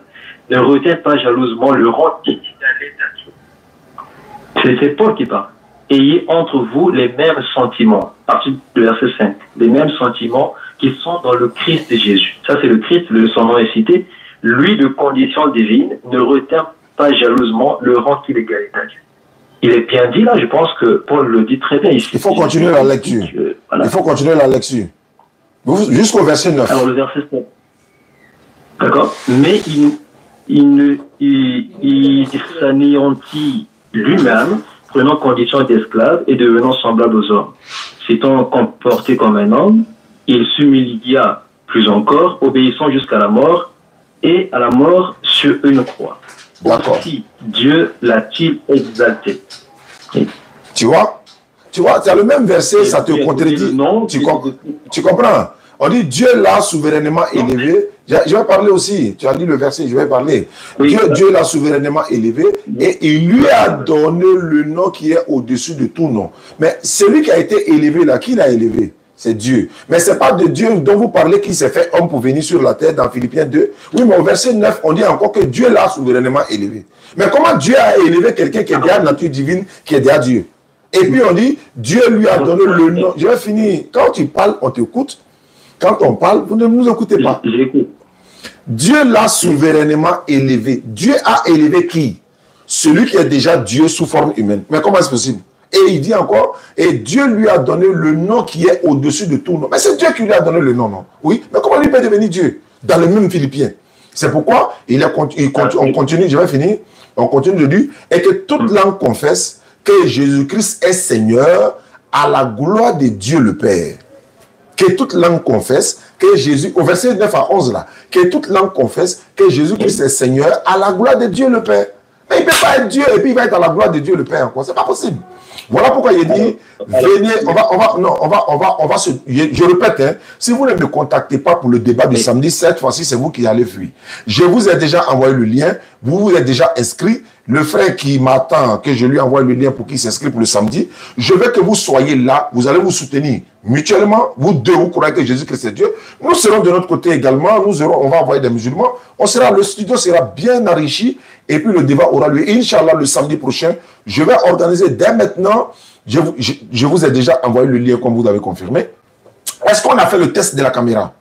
ne retient pas jalousement le rang qui est à l'état. C'est Paul qui parle. Ayez entre vous les mêmes sentiments. À partir du verset 5. Les mêmes sentiments qui sont dans le Christ de Jésus. Ça, c'est le Christ, son nom est cité. Lui, de condition divine, ne retient pas jalousement le rang qu'il est égal à Dieu. Il est bien dit là, je pense que Paul le dit très bien ici. Il faut continuer la lecture. Voilà. Il faut continuer la lecture. Jusqu'au verset 9. Alors le verset 7. D'accord? Mais il s'anéantit lui-même, prenant condition d'esclave et devenant semblable aux hommes. S'étant comporté comme un homme, il s'humilia plus encore, obéissant jusqu'à la mort, et à la mort sur une croix. D'accord. Aussi, Dieu l'a-t-il exalté. Tu vois, c'est le même verset, ça te contredit. Tu comprends? On dit Dieu l'a souverainement élevé. Je vais parler aussi. Tu as dit le verset, je vais parler. Oui, Dieu l'a souverainement élevé et il lui a donné le nom qui est au-dessus de tout nom. Mais celui qui a été élevé là, qui l'a élevé? C'est Dieu. Mais ce n'est pas de Dieu dont vous parlez qui s'est fait homme pour venir sur la terre dans Philippiens 2. Oui, mais au verset 9, on dit encore que Dieu l'a souverainement élevé. Mais comment Dieu a élevé quelqu'un qui est déjà nature divine, qui est déjà Dieu? Et puis on dit, Dieu lui a donné le nom. Je vais finir. Quand tu parles, on t'écoute. Quand on parle, vous ne nous écoutez pas. Dieu l'a souverainement élevé. Dieu a élevé qui? Celui qui est déjà Dieu sous forme humaine. Mais comment est-ce possible? Et il dit encore, et Dieu lui a donné le nom qui est au-dessus de tout nom. Mais c'est Dieu qui lui a donné le nom, non? Oui, mais comment il peut devenir Dieu? Dans le même Philippiens. C'est pourquoi on continue, je vais finir, on continue de dire, et que toute langue confesse que Jésus-Christ est Seigneur à la gloire de Dieu le Père. Que toute langue confesse que Jésus, au verset 9 à 11 là, que toute langue confesse que Jésus-Christ est Seigneur à la gloire de Dieu le Père. Mais il ne peut pas être Dieu et puis il va être à la gloire de Dieu le Père. Ce n'est pas possible. Voilà pourquoi il dit, venez, je répète, hein, si vous ne me contactez pas pour le débat du samedi, cette fois-ci, c'est vous qui allez fuir. Je vous ai déjà envoyé le lien, vous vous êtes déjà inscrit. Le frère qui m'attend, que je lui envoie le lien pour qu'il s'inscrive pour le samedi, je veux que vous soyez là, vous allez vous soutenir mutuellement, vous deux, vous croyez que Jésus-Christ est Dieu. Nous serons de notre côté également, on va envoyer des musulmans, le studio sera bien enrichi, et puis le débat aura lieu. Inch'Allah, le samedi prochain, je vais organiser dès maintenant, je vous ai déjà envoyé le lien comme vous l'avez confirmé. Est-ce qu'on a fait le test de la caméra?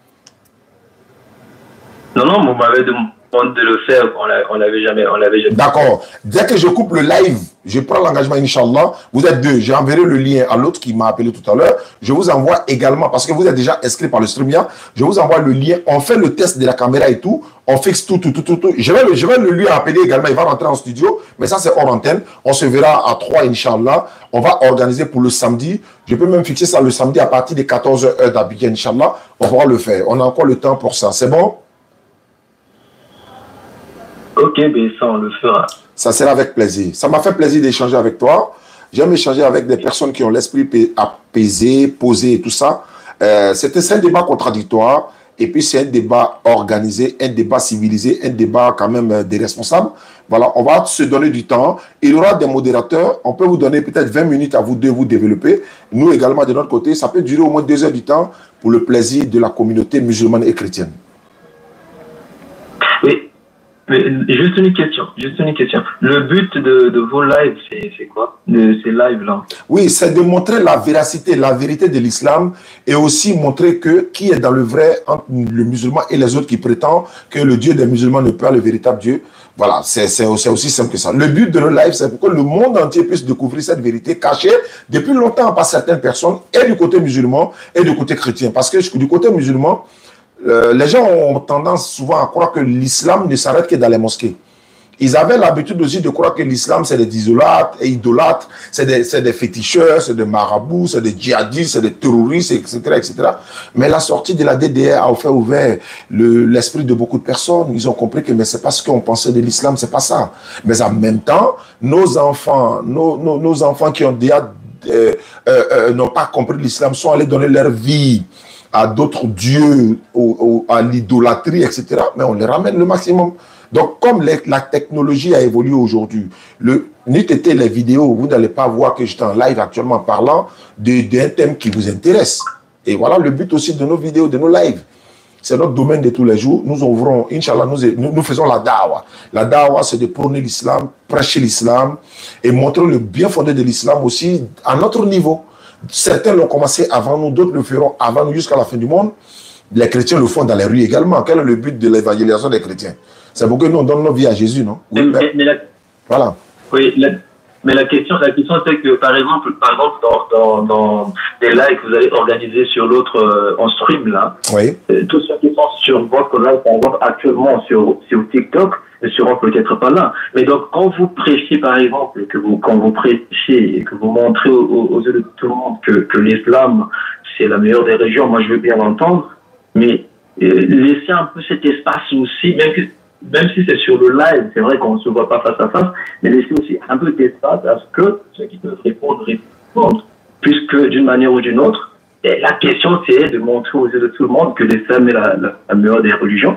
Non, vous m'avez demandé de le faire, on l'avait jamais. D'accord. Dès que je coupe le live, je prends l'engagement, Inch'Allah. Vous êtes deux. J'enverrai le lien à l'autre qui m'a appelé tout à l'heure. Je vous envoie également, parce que vous êtes déjà inscrit par le StreamYard, je vous envoie le lien. On fait le test de la caméra et tout. On fixe tout. Je vais le lui appeler également. Il va rentrer en studio. Mais ça, c'est hors antenne. On se verra à 3, Inch'Allah. On va organiser pour le samedi. Je peux même fixer ça le samedi à partir de 14h heure d'Abidjan, Inch'Allah. On pourra le faire. On a encore le temps pour ça. C'est bon? Ok, mais ça, on le fera. Ça sera avec plaisir. Ça m'a fait plaisir d'échanger avec toi. J'aime échanger avec des personnes qui ont l'esprit apaisé, posé et tout ça. C'est un débat contradictoire. Et puis, c'est un débat organisé, un débat civilisé, un débat quand même des responsables. Voilà, on va se donner du temps. Il y aura des modérateurs. On peut vous donner peut-être 20 minutes à vous deux vous développer. Nous également, de notre côté, ça peut durer au moins 2 heures du temps pour le plaisir de la communauté musulmane et chrétienne. Oui. Mais juste une question. Le but de vos lives, c'est quoi? De ces lives-là? Oui, c'est de montrer la véracité, la vérité de l'islam et aussi montrer qui est dans le vrai entre le musulman et les autres qui prétendent que le Dieu des musulmans ne peut pas le véritable Dieu. Voilà, c'est aussi simple que ça. Le but de nos lives, c'est pour que le monde entier puisse découvrir cette vérité cachée depuis longtemps par certaines personnes et du côté musulman et du côté chrétien. Parce que du côté musulman, les gens ont tendance souvent à croire que l'islam ne s'arrête que dans les mosquées. Ils avaient l'habitude aussi de croire que l'islam, c'est des idolâtres, c'est des féticheurs, c'est des marabouts, c'est des djihadistes, c'est des terroristes, etc., etc. Mais la sortie de la DDR a ouvert l'esprit de beaucoup de personnes. Ils ont compris que c'est pas ce qu'on pensait de l'islam, c'est pas ça. Mais en même temps, nos enfants qui ont déjà n'ont pas compris l'islam sont allés donner leur vie à d'autres dieux, à l'idolâtrie, etc. Mais on les ramène le maximum. Donc, comme la technologie a évolué aujourd'hui, n'eût été les vidéos, vous n'allez pas voir que j'étais en live actuellement parlant d'un thème qui vous intéresse. Et voilà le but aussi de nos vidéos, de nos lives. C'est notre domaine de tous les jours. Nous ouvrons, Inch'Allah, nous faisons la da'wah. La da'wah, c'est de prôner l'islam, prêcher l'islam et montrer le bien fondé de l'islam aussi à notre niveau. Certains l'ont commencé avant nous, d'autres le feront avant nous jusqu'à la fin du monde. Les chrétiens le font dans les rues également. Quel est le but de l'évangélisation des chrétiens? C'est pour que nous, on donne nos vies à Jésus, non? Voilà. Oui, mais la question c'est que, par exemple dans des lives que vous allez organiser sur l'autre, en stream, là, oui. Tous ceux qui sont sur votre live, par exemple, actuellement sur TikTok, ne seront peut-être pas là. Mais donc, quand vous prêchez, par exemple, quand vous prêchez et que vous montrez aux yeux de tout le monde que l'islam, c'est la meilleure des religions, moi, je veux bien l'entendre, mais laissez un peu cet espace aussi, même si c'est sur le live, c'est vrai qu'on ne se voit pas face à face, mais laissez aussi un peu d'espace à ce que ceux qui peuvent répondre, puisque d'une manière ou d'une autre, et la question, c'est de montrer aux yeux de tout le monde que l'islam est la meilleure des religions,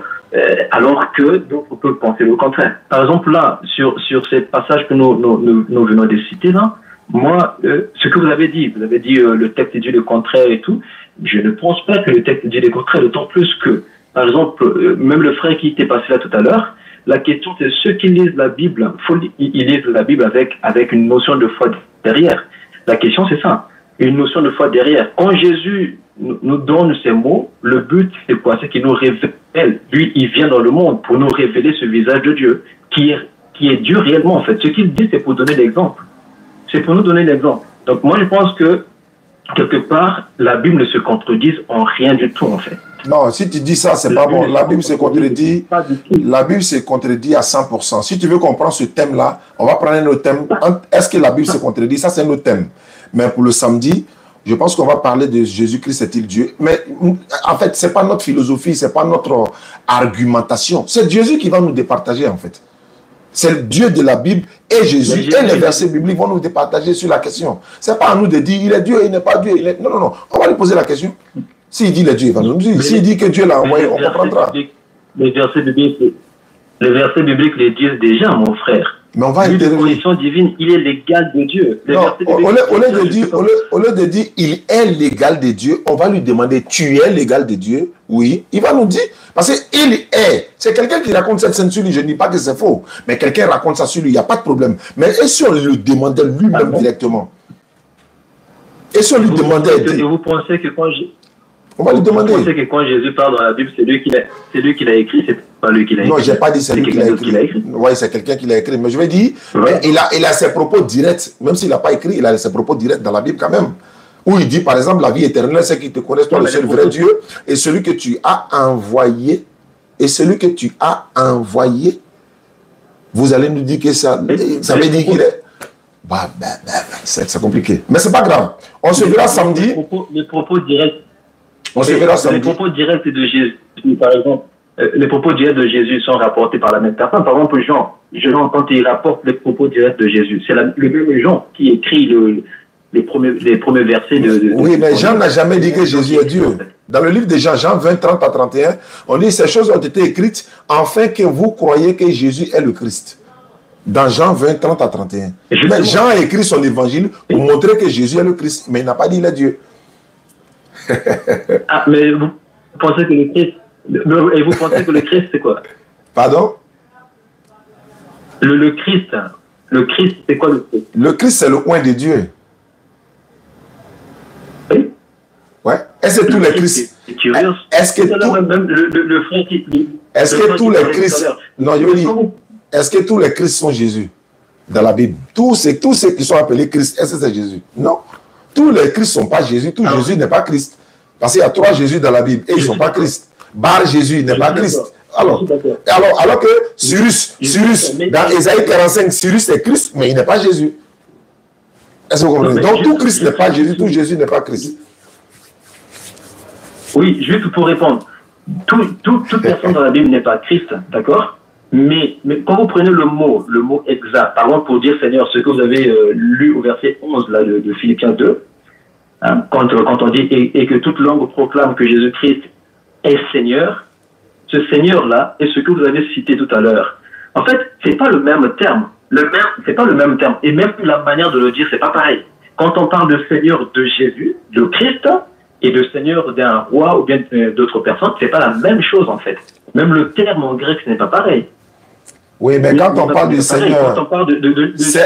alors que d'autres peuvent penser le contraire. Par exemple, là, sur ces passages que nous venons de citer, là, moi, ce que vous avez dit le texte dit le contraire et tout, je ne pense pas que le texte dit le contraire, d'autant plus que, par exemple, même le frère qui était passé là tout à l'heure, la question, c'est ceux qui lisent la Bible, ils lisent la Bible avec une notion de foi derrière. La question, c'est ça. Une notion de foi derrière. Quand Jésus nous donne ces mots, le but, c'est quoi? C'est qu'il nous révèle. Lui, il vient dans le monde pour nous révéler ce visage de Dieu, qui est Dieu réellement, en fait. Ce qu'il dit, c'est pour donner l'exemple. C'est pour nous donner l'exemple. Donc, moi, je pense que quelque part, la Bible ne se contredise en rien du tout, en fait. Non, si tu dis ça, c'est pas bon. La Bible se contredit. La Bible se contredit à 100%. Si tu veux comprendre ce thème-là, on va prendre un autre thème. Est-ce que la Bible se contredit? Ça, c'est un autre thème. Mais pour le samedi, je pense qu'on va parler de Jésus-Christ est-il Dieu. Mais en fait, ce n'est pas notre philosophie, ce n'est pas notre argumentation. C'est Jésus qui va nous départager, en fait. C'est le Dieu de la Bible et Jésus et les versets bibliques vont nous départager sur la question. Ce n'est pas à nous de dire il est Dieu, il n'est pas Dieu. Non, non, non. On va lui poser la question. S'il dit il est Dieu, il va nous dire. S'il dit que Dieu l'a envoyé, on comprendra. Les versets bibliques les disent déjà, mon frère. Mais on va lui, de condition divine, il est l'égal de Dieu. Non, au lieu de dire il est l'égal de Dieu, on va lui demander tu es l'égal de Dieu. Oui, il va nous dire. Parce qu'il est. C'est quelqu'un qui raconte cette scène sur lui. Je ne dis pas que c'est faux. Mais quelqu'un raconte ça sur lui. Il n'y a pas de problème. Mais et si on lui demandait lui-même directement? Et si on lui demandait. Et vous pensez que quand on va lui demander. Vous pensez que quand Jésus parle dans la Bible, c'est lui qui l'a écrit, c'est pas lui qui l'a écrit. Non, je n'ai pas dit c'est lui qui l'a écrit. Oui, c'est quelqu'un qui l'a écrit. Mais je vais dire, il a ses propos directs. Même s'il n'a pas écrit, il a ses propos directs dans la Bible quand même. Où il dit, par exemple, la vie éternelle, c'est qu'ils te connaissent, toi, le seul vrai Dieu, et celui que tu as envoyé, vous allez nous dire que ça veut dire qu'il est. C'est compliqué. Mais c'est pas grave. On se verra samedi. Les propos directs. On se verra samedi. Les propos directs de Jésus, par exemple, les propos directs de Jésus sont rapportés par la même personne. Par exemple, Jean, quand il rapporte les propos directs de Jésus, c'est le même Jean qui écrit les premiers versets de oui, mais Jean n'a jamais dit que Jésus est Dieu. Dans le livre de Jean, Jean 20, 30 à 31, on dit ces choses ont été écrites afin que vous croyiez que Jésus est le Christ. Dans Jean 20, 30 à 31. Mais Jean a écrit son évangile pour montrer que Jésus est le Christ, mais il n'a pas dit il est Dieu. Ah, mais vous pensez que le Christ... Et vous pensez que le Christ, c'est quoi? Pardon? Le Christ, c'est quoi le Christ? Le Christ, c'est le coin de Dieu. Oui. Ouais. Est-ce que tous les Christ... Est-ce que tous les Christ... Non, je veux dire... Est-ce que tous les Christ sont Jésus dans la Bible? Tous ceux qui sont appelés Christ, est-ce que c'est Jésus? Non. Tous les Christ ne sont pas Jésus. Tout Jésus n'est pas Christ. Parce qu'il y a 3 Jésus dans la Bible et ils ne sont pas Christ. Bar Jésus n'est pas Christ. Alors que Cyrus, dans Ésaïe 45, Cyrus est Christ, mais il n'est pas Jésus. Est-ce que vous comprenez? Donc tout Christ n'est pas Jésus, tout Jésus n'est pas Christ. Oui, juste pour répondre. Toute personne dans la Bible n'est pas Christ, d'accord? Mais quand vous prenez le mot exact, par exemple pour dire Seigneur, ce que vous avez lu au verset 11 là, de Philippiens 2, hein, quand on dit et que toute langue proclame que Jésus-Christ est Seigneur, ce Seigneur-là est ce que vous avez cité tout à l'heure. En fait, c'est pas le même terme. C'est pas le même terme. Et même la manière de le dire, c'est pas pareil. Quand on parle de Seigneur de Jésus, de Christ, et de Seigneur d'un roi ou bien d'autres personnes, c'est pas la même chose en fait. Même le terme en grec, ce n'est pas pareil. Oui, mais quand on parle du Seigneur,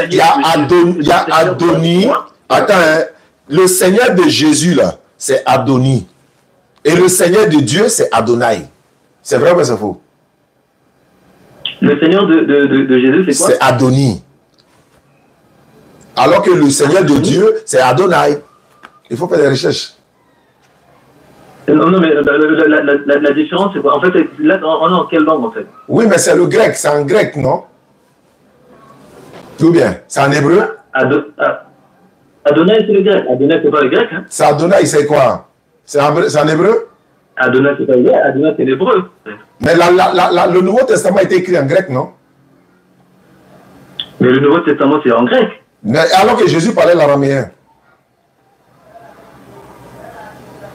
il y a Adoni. Attends, hein, le Seigneur de Jésus, là, c'est Adoni. Et le Seigneur de Dieu, c'est Adonai. C'est vrai ou c'est faux? Le Seigneur de Jésus, c'est quoi? C'est Adoni. Alors que le Seigneur de Dieu, c'est Adonai. Il faut faire des recherches. Non, mais la différence, c'est quoi? En fait, là, on est en quelle langue, en fait? Oui, mais c'est le grec. C'est en grec, non? Tout bien. C'est en hébreu? Adonai, c'est le grec. Adonai, c'est pas le grec, hein? C'est Adonai, c'est quoi? C'est en hébreu? Adonai, c'est pas le grec. Adonai, c'est l'hébreu. Mais le Nouveau Testament a été écrit en grec, non? Mais le Nouveau Testament, c'est en grec. Mais alors que Jésus parlait l'araméen.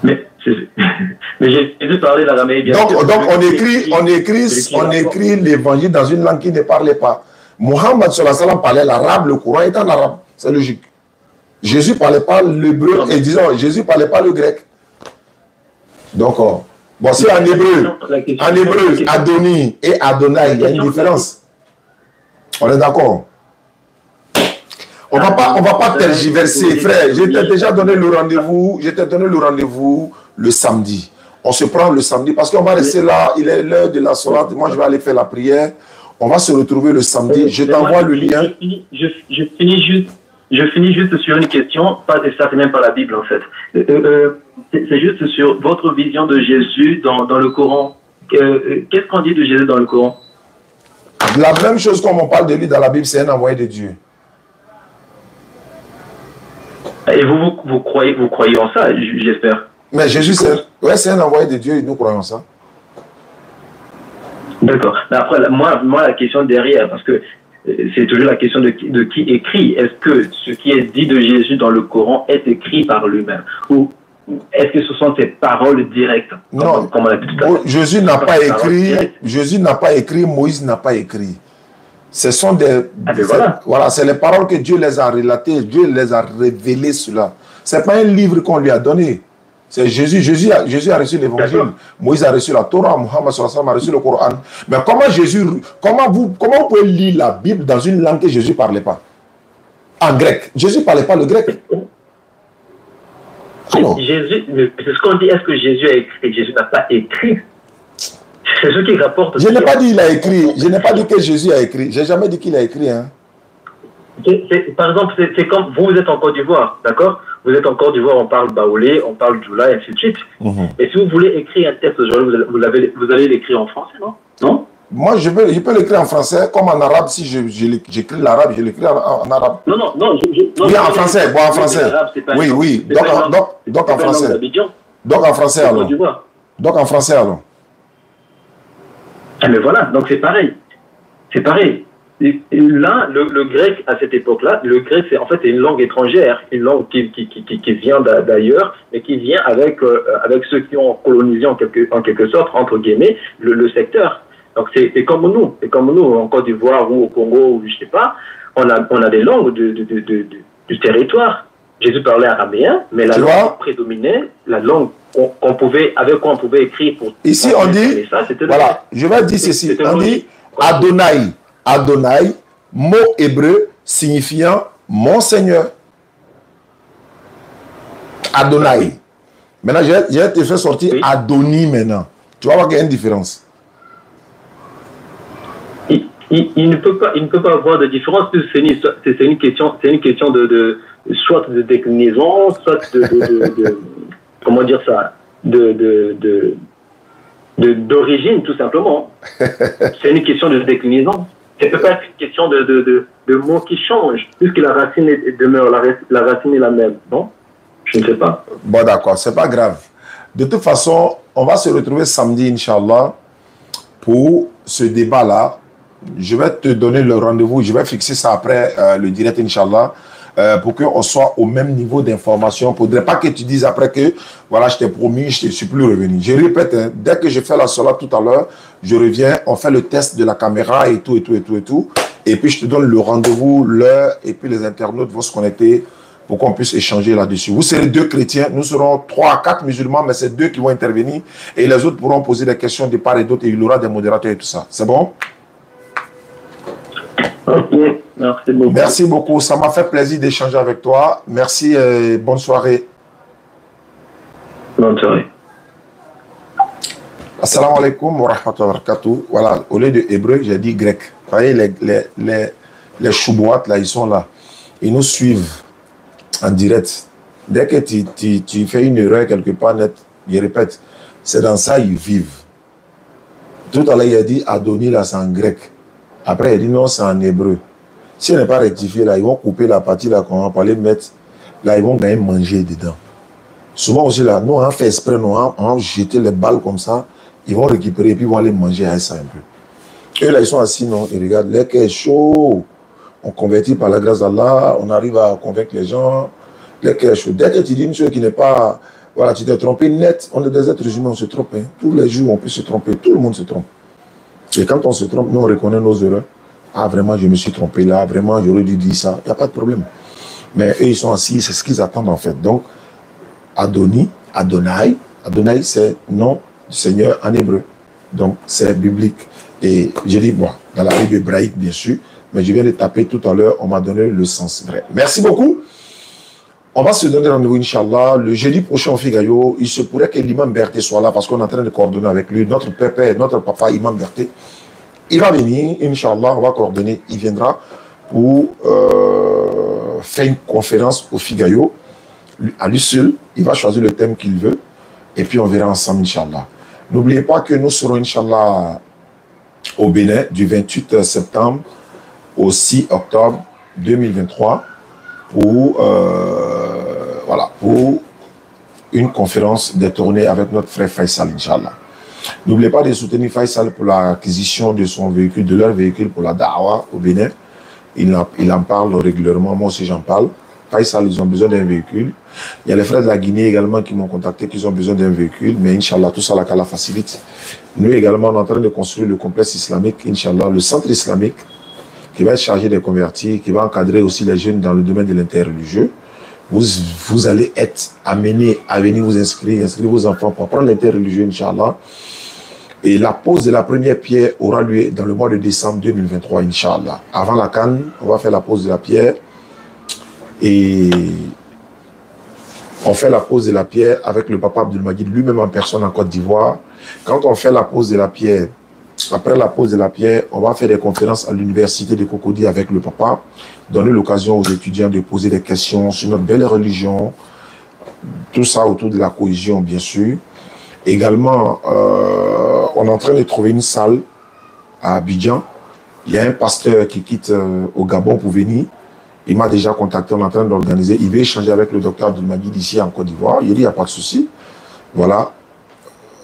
Mais j'ai dû parler l'araméen bien. Donc on écrit l'évangile dans une langue qui ne parlait pas. Mohammed parlait l'arabe, le Coran est en arabe. C'est logique. Jésus ne parlait pas l'hébreu et disons, Jésus ne parlait pas le grec. Donc, bon, c'est en hébreu, Adoni et Adonai, il y a une différence. On est d'accord? On va pas tergiverser, frère. Je t'ai déjà donné le rendez-vous le samedi. On se prend le samedi parce qu'on va rester là. Il est l'heure de la soirée. Moi, je vais aller faire la prière. On va se retrouver le samedi. Je t'envoie le lien. Je finis je finis juste sur une question, et ça c'est même pas la Bible en fait. C'est juste sur votre vision de Jésus dans le Coran. Qu'est-ce qu'on dit de Jésus dans le Coran? La même chose comme on parle de lui dans la Bible, c'est un envoyé de Dieu. Et vous croyez en ça, j'espère. Mais Jésus, c'est un envoyé de Dieu et nous croyons ça. D'accord. Après, moi, la question derrière, parce que c'est toujours la question de qui écrit. Est-ce que ce qui est dit de Jésus dans le Coran est écrit par lui-même? Ou est-ce que ce sont ses paroles directes? Non, Jésus n'a pas écrit, Jésus n'a pas écrit, Moïse n'a pas écrit. Ce sont des... voilà, c'est les paroles que Dieu les a relatées, Dieu les a révélées cela. Ce n'est pas un livre qu'on lui a donné. C'est Jésus. Jésus a reçu l'évangile. Moïse a reçu la Torah. Mohammed a reçu le Coran. Mais comment vous pouvez lire la Bible dans une langue que Jésus ne parlait pas? En grec. Jésus ne parlait pas le grec. Alors, Jésus, c'est ce qu'on dit. Est-ce que Jésus a écrit? Jésus n'a pas écrit. C'est ce qui rapporte. Je n'ai pas dit qu'il a écrit. Je n'ai pas dit que Jésus a écrit. Je n'ai jamais dit qu'il a écrit. Hein. Par exemple, c'est comme vous êtes en Côte d'Ivoire, d'accord? Vous êtes en Côte d'Ivoire, on parle baoulé, on parle djoula, et ainsi de suite. Et si vous voulez écrire un texte aujourd'hui, vous allez l'écrire en français, non? Non? Moi, je peux l'écrire en français, comme en arabe. Si j'écris l'arabe, je l'écris en arabe. Non. Oui, en français. Bon, en français. Oui. Donc en français. Donc en français, alors. Donc en français, alors. Mais voilà, donc c'est pareil. C'est pareil. Et là, le grec, à cette époque-là, le grec, c'est en fait une langue étrangère, une langue qui vient d'ailleurs, mais qui vient avec ceux qui ont colonisé en quelque sorte, entre guillemets, le secteur. Donc c'est comme nous, en Côte d'Ivoire ou au Congo, ou je sais pas, on a des langues du territoire. Jésus parlait araméen, mais la langue prédominait, la langue avec quoi on pouvait écrire pour... Ici, on dit, voilà, je vais dire ceci, on dit Adonai. Adonai, mot hébreu signifiant mon Seigneur. Adonai. Maintenant, je vais te faire sortir Adoni maintenant. Tu vas voir qu'il y a une différence. Il ne peut pas avoir de différence, c'est une question de soit de déclinaison, soit de comment dire ça, d'origine, tout simplement. C'est une question de déclinaison. Ça ne peut pas être une question de mots qui changent, puisque la racine demeure, la racine est la même, non? Je ne sais pas. Bon, d'accord, c'est pas grave. De toute façon, on va se retrouver samedi, Inch'Allah, pour ce débat-là. Je vais te donner le rendez-vous, je vais fixer ça après le direct, Inch'Allah, pour qu'on soit au même niveau d'information. Il ne faudrait pas que tu dises après que, voilà, je t'ai promis, je ne suis plus revenu. Je répète, hein, dès que je fais la salat tout à l'heure, je reviens, on fait le test de la caméra et tout. Et puis, je te donne le rendez-vous, l'heure, et puis les internautes vont se connecter pour qu'on puisse échanger là-dessus. Vous serez 2 chrétiens, nous serons 3 à 4 musulmans, mais c'est 2 qui vont intervenir. Et les autres pourront poser des questions de part et d'autre, et il y aura des modérateurs et tout ça. C'est bon? Ok, merci beaucoup. Merci beaucoup, ça m'a fait plaisir d'échanger avec toi. Merci et bonne soirée. Bonne soirée. Assalamu alaikum wa rahmatullahi wa barakatuh. Voilà, au lieu de hébreu, j'ai dit grec. Vous voyez, les choubouates, là, ils sont là. Ils nous suivent en direct. Dès que tu fais une erreur quelque part net, je répète, c'est dans ça ils vivent. Tout à l'heure, il a dit Adoni, là, c'est en grec. Après, il dit non, c'est en hébreu. Si on n'est pas rectifié, là, ils vont couper la partie là qu'on va parler, mettre, là, ils vont quand même manger dedans. Souvent aussi, là, nous, on fait exprès, nous, on jeter les balles comme ça, ils vont récupérer et puis ils vont aller manger à ça un peu. Eux, là, ils sont assis, non, ils regardent, l'air est chaud. On convertit par la grâce d'Allah, on arrive à convaincre les gens, l'air est chaud. Dès que tu dis une chose qui n'est pas, voilà, tu t'es trompé net, on est des êtres humains, on se trompe. Hein. Tous les jours, on peut se tromper, tout le monde se trompe. Et quand on se trompe, nous on reconnaît nos erreurs. Ah vraiment, je me suis trompé là, vraiment, j'aurais dû dire ça. Il n'y a pas de problème. Mais eux, ils sont assis, c'est ce qu'ils attendent en fait. Donc, Adonai, c'est nom du Seigneur en hébreu. Donc, c'est biblique. Et j'ai dit, bon, dans la Bible hébraïque, bien sûr, mais je viens de taper tout à l'heure, on m'a donné le sens vrai. Merci beaucoup. On va se donner rendez-vous, Inch'Allah. Le jeudi prochain au Figayo, il se pourrait que l'imam Berté soit là parce qu'on est en train de coordonner avec lui. Notre pépé, notre papa, imam Berté, il va venir, Inch'Allah, on va coordonner. Il viendra pour fait une conférence au Figayo. À lui seul, il va choisir le thème qu'il veut. Et puis on verra ensemble, Inch'Allah. N'oubliez pas que nous serons, Inch'Allah, au Bénin du 28 septembre au 6 octobre 2023 pour, voilà, pour une conférence des tournées avec notre frère Faisal, Inch'Allah. N'oubliez pas de soutenir Faisal pour l'acquisition de son véhicule, de leur véhicule pour la Da'wa au Bénin. Il en parle régulièrement, moi aussi j'en parle. Faisal, ils ont besoin d'un véhicule. Il y a les frères de la Guinée également qui m'ont contacté, qui ont besoin d'un véhicule, mais Inch'Allah, tout ça, la facilite. Nous également, on est en train de construire le complexe islamique, Inch'Allah, le centre islamique, qui va être chargé des convertis, qui va encadrer aussi les jeunes dans le domaine de l'interreligieux. Vous allez être amenés à venir vous inscrire vos enfants pour apprendre l'interreligieux, Inch'Allah. Et la pose de la première pierre aura lieu dans le mois de décembre 2023, Inch'Allah. Avant la Cannes, on va faire la pose de la pierre. Et on fait la pose de la pierre avec le papa Abdelmajid lui-même en personne en Côte d'Ivoire. Quand on fait la pose de la pierre, après la pose de la pierre, on va faire des conférences à l'université de Cocody avec le papa, donner l'occasion aux étudiants de poser des questions sur notre belle religion, tout ça autour de la cohésion, bien sûr. Également, on est en train de trouver une salle à Abidjan. Il y a un pasteur qui quitte au Gabon pour venir. Il m'a déjà contacté, on est en train d'organiser. Il veut échanger avec le docteur Abdelmajid ici en Côte d'Ivoire. Il dit, il n'y a pas de souci. Voilà.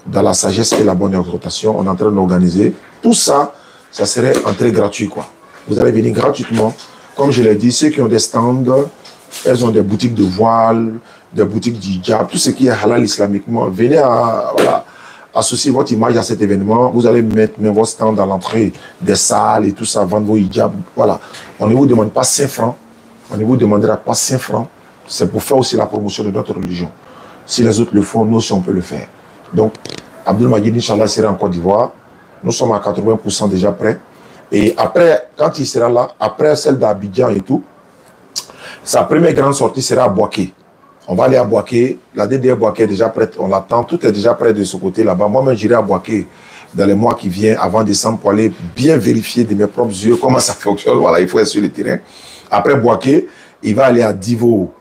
Dans la sagesse et la bonne exhortation, on est en train d'organiser. Tout ça, ça serait entrée gratuit, quoi. Vous allez venir gratuitement. Comme je l'ai dit, ceux qui ont des stands, elles ont des boutiques de voiles, des boutiques d'hijab, tout ce qui est halal islamiquement. Venez voilà, associer votre image à cet événement. Vous allez mettre vos stands à l'entrée des salles et tout ça, vendre vos hijabs. Voilà. On ne vous demande pas 5 francs. On ne vous demandera pas 5 francs. C'est pour faire aussi la promotion de notre religion. Si les autres le font, nous aussi on peut le faire. Donc, Abdelmajid, Inch'Allah, sera en Côte d'Ivoire. Nous sommes à 80% déjà prêts. Et après, quand il sera là, après celle d'Abidjan et tout, sa première grande sortie sera à Boaké. On va aller à Boaké. La DDR Boaké est déjà prête. On l'attend. Tout est déjà prêt de ce côté là-bas. Moi-même, j'irai à Boaké dans les mois qui viennent, avant décembre, pour aller bien vérifier de mes propres yeux comment ça fonctionne. Voilà, il faut être sur le terrain. Après Boaké, il va aller à Divo.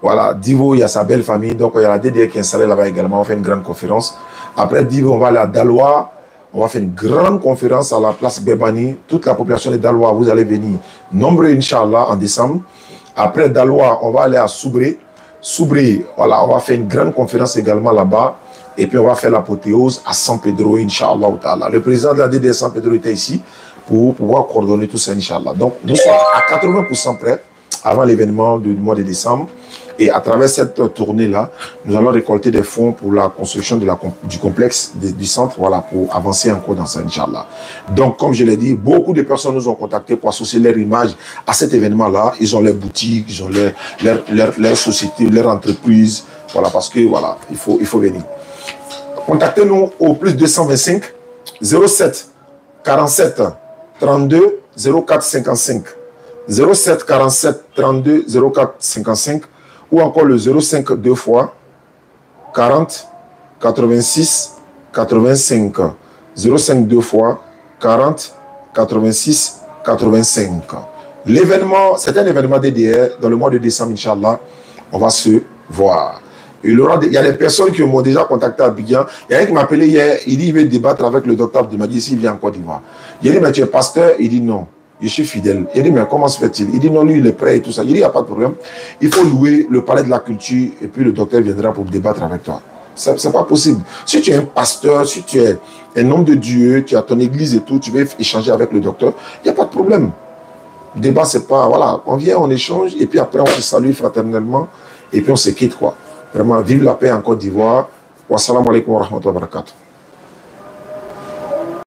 Voilà, Divo, il y a sa belle famille. Donc, il y a la DDR qui est installée là-bas également. On fait une grande conférence. Après Divo, on va aller à Daloa. On va faire une grande conférence à la place Bebani. Toute la population de Daloa, vous allez venir nombreux, Inch'Allah, en décembre. Après Daloa, on va aller à Soubré. Soubré, voilà, on va faire une grande conférence également là-bas. Et puis, on va faire l'apothéose à San Pedro, Inch'Allah. Le président de la DDR San Pedro était ici pour pouvoir coordonner tout ça, Inch'Allah. Donc, nous sommes à 80% prêts avant l'événement du mois de décembre. Et à travers cette tournée-là, nous allons récolter des fonds pour la construction du complexe du centre, voilà, pour avancer encore dans ça, Inch'Allah. Donc, comme je l'ai dit, beaucoup de personnes nous ont contactés pour associer leur image à cet événement-là. Ils ont leurs boutiques, ils ont leur société, leur entreprise, voilà, parce que, voilà, il faut venir. Contactez-nous au plus 225 07 47 32 04 55. 07 47 32 04 55 ou encore le 05 2 fois 40 86 85. 05 2 fois 40 86 85. L'événement, c'est un événement DDR dans le mois de décembre, Inch'Allah. On va se voir. Il y a des personnes qui m'ont déjà contacté à Abidjan. Il y a un qui m'a appelé hier, il dit il veut débattre avec le docteur Abdelmajid s'il vient en Côte d'Ivoire. Il dit mais tu es pasteur? Il dit non. Je suis fidèle. Il dit, mais comment se fait-il? Il dit, non, lui, il est prêt et tout ça. Il dit, il n'y a pas de problème. Il faut louer le palais de la culture et puis le docteur viendra pour débattre avec toi. Ce n'est pas possible. Si tu es un pasteur, si tu es un homme de Dieu, tu as ton église et tout, tu veux échanger avec le docteur, il n'y a pas de problème. Le débat, c'est pas, voilà, on vient, on échange et puis après, on se salue fraternellement et puis on se quitte, quoi. Vraiment, vive la paix en Côte d'Ivoire. Wassalamu alaikum wa rahmatullahi wa barakatuh.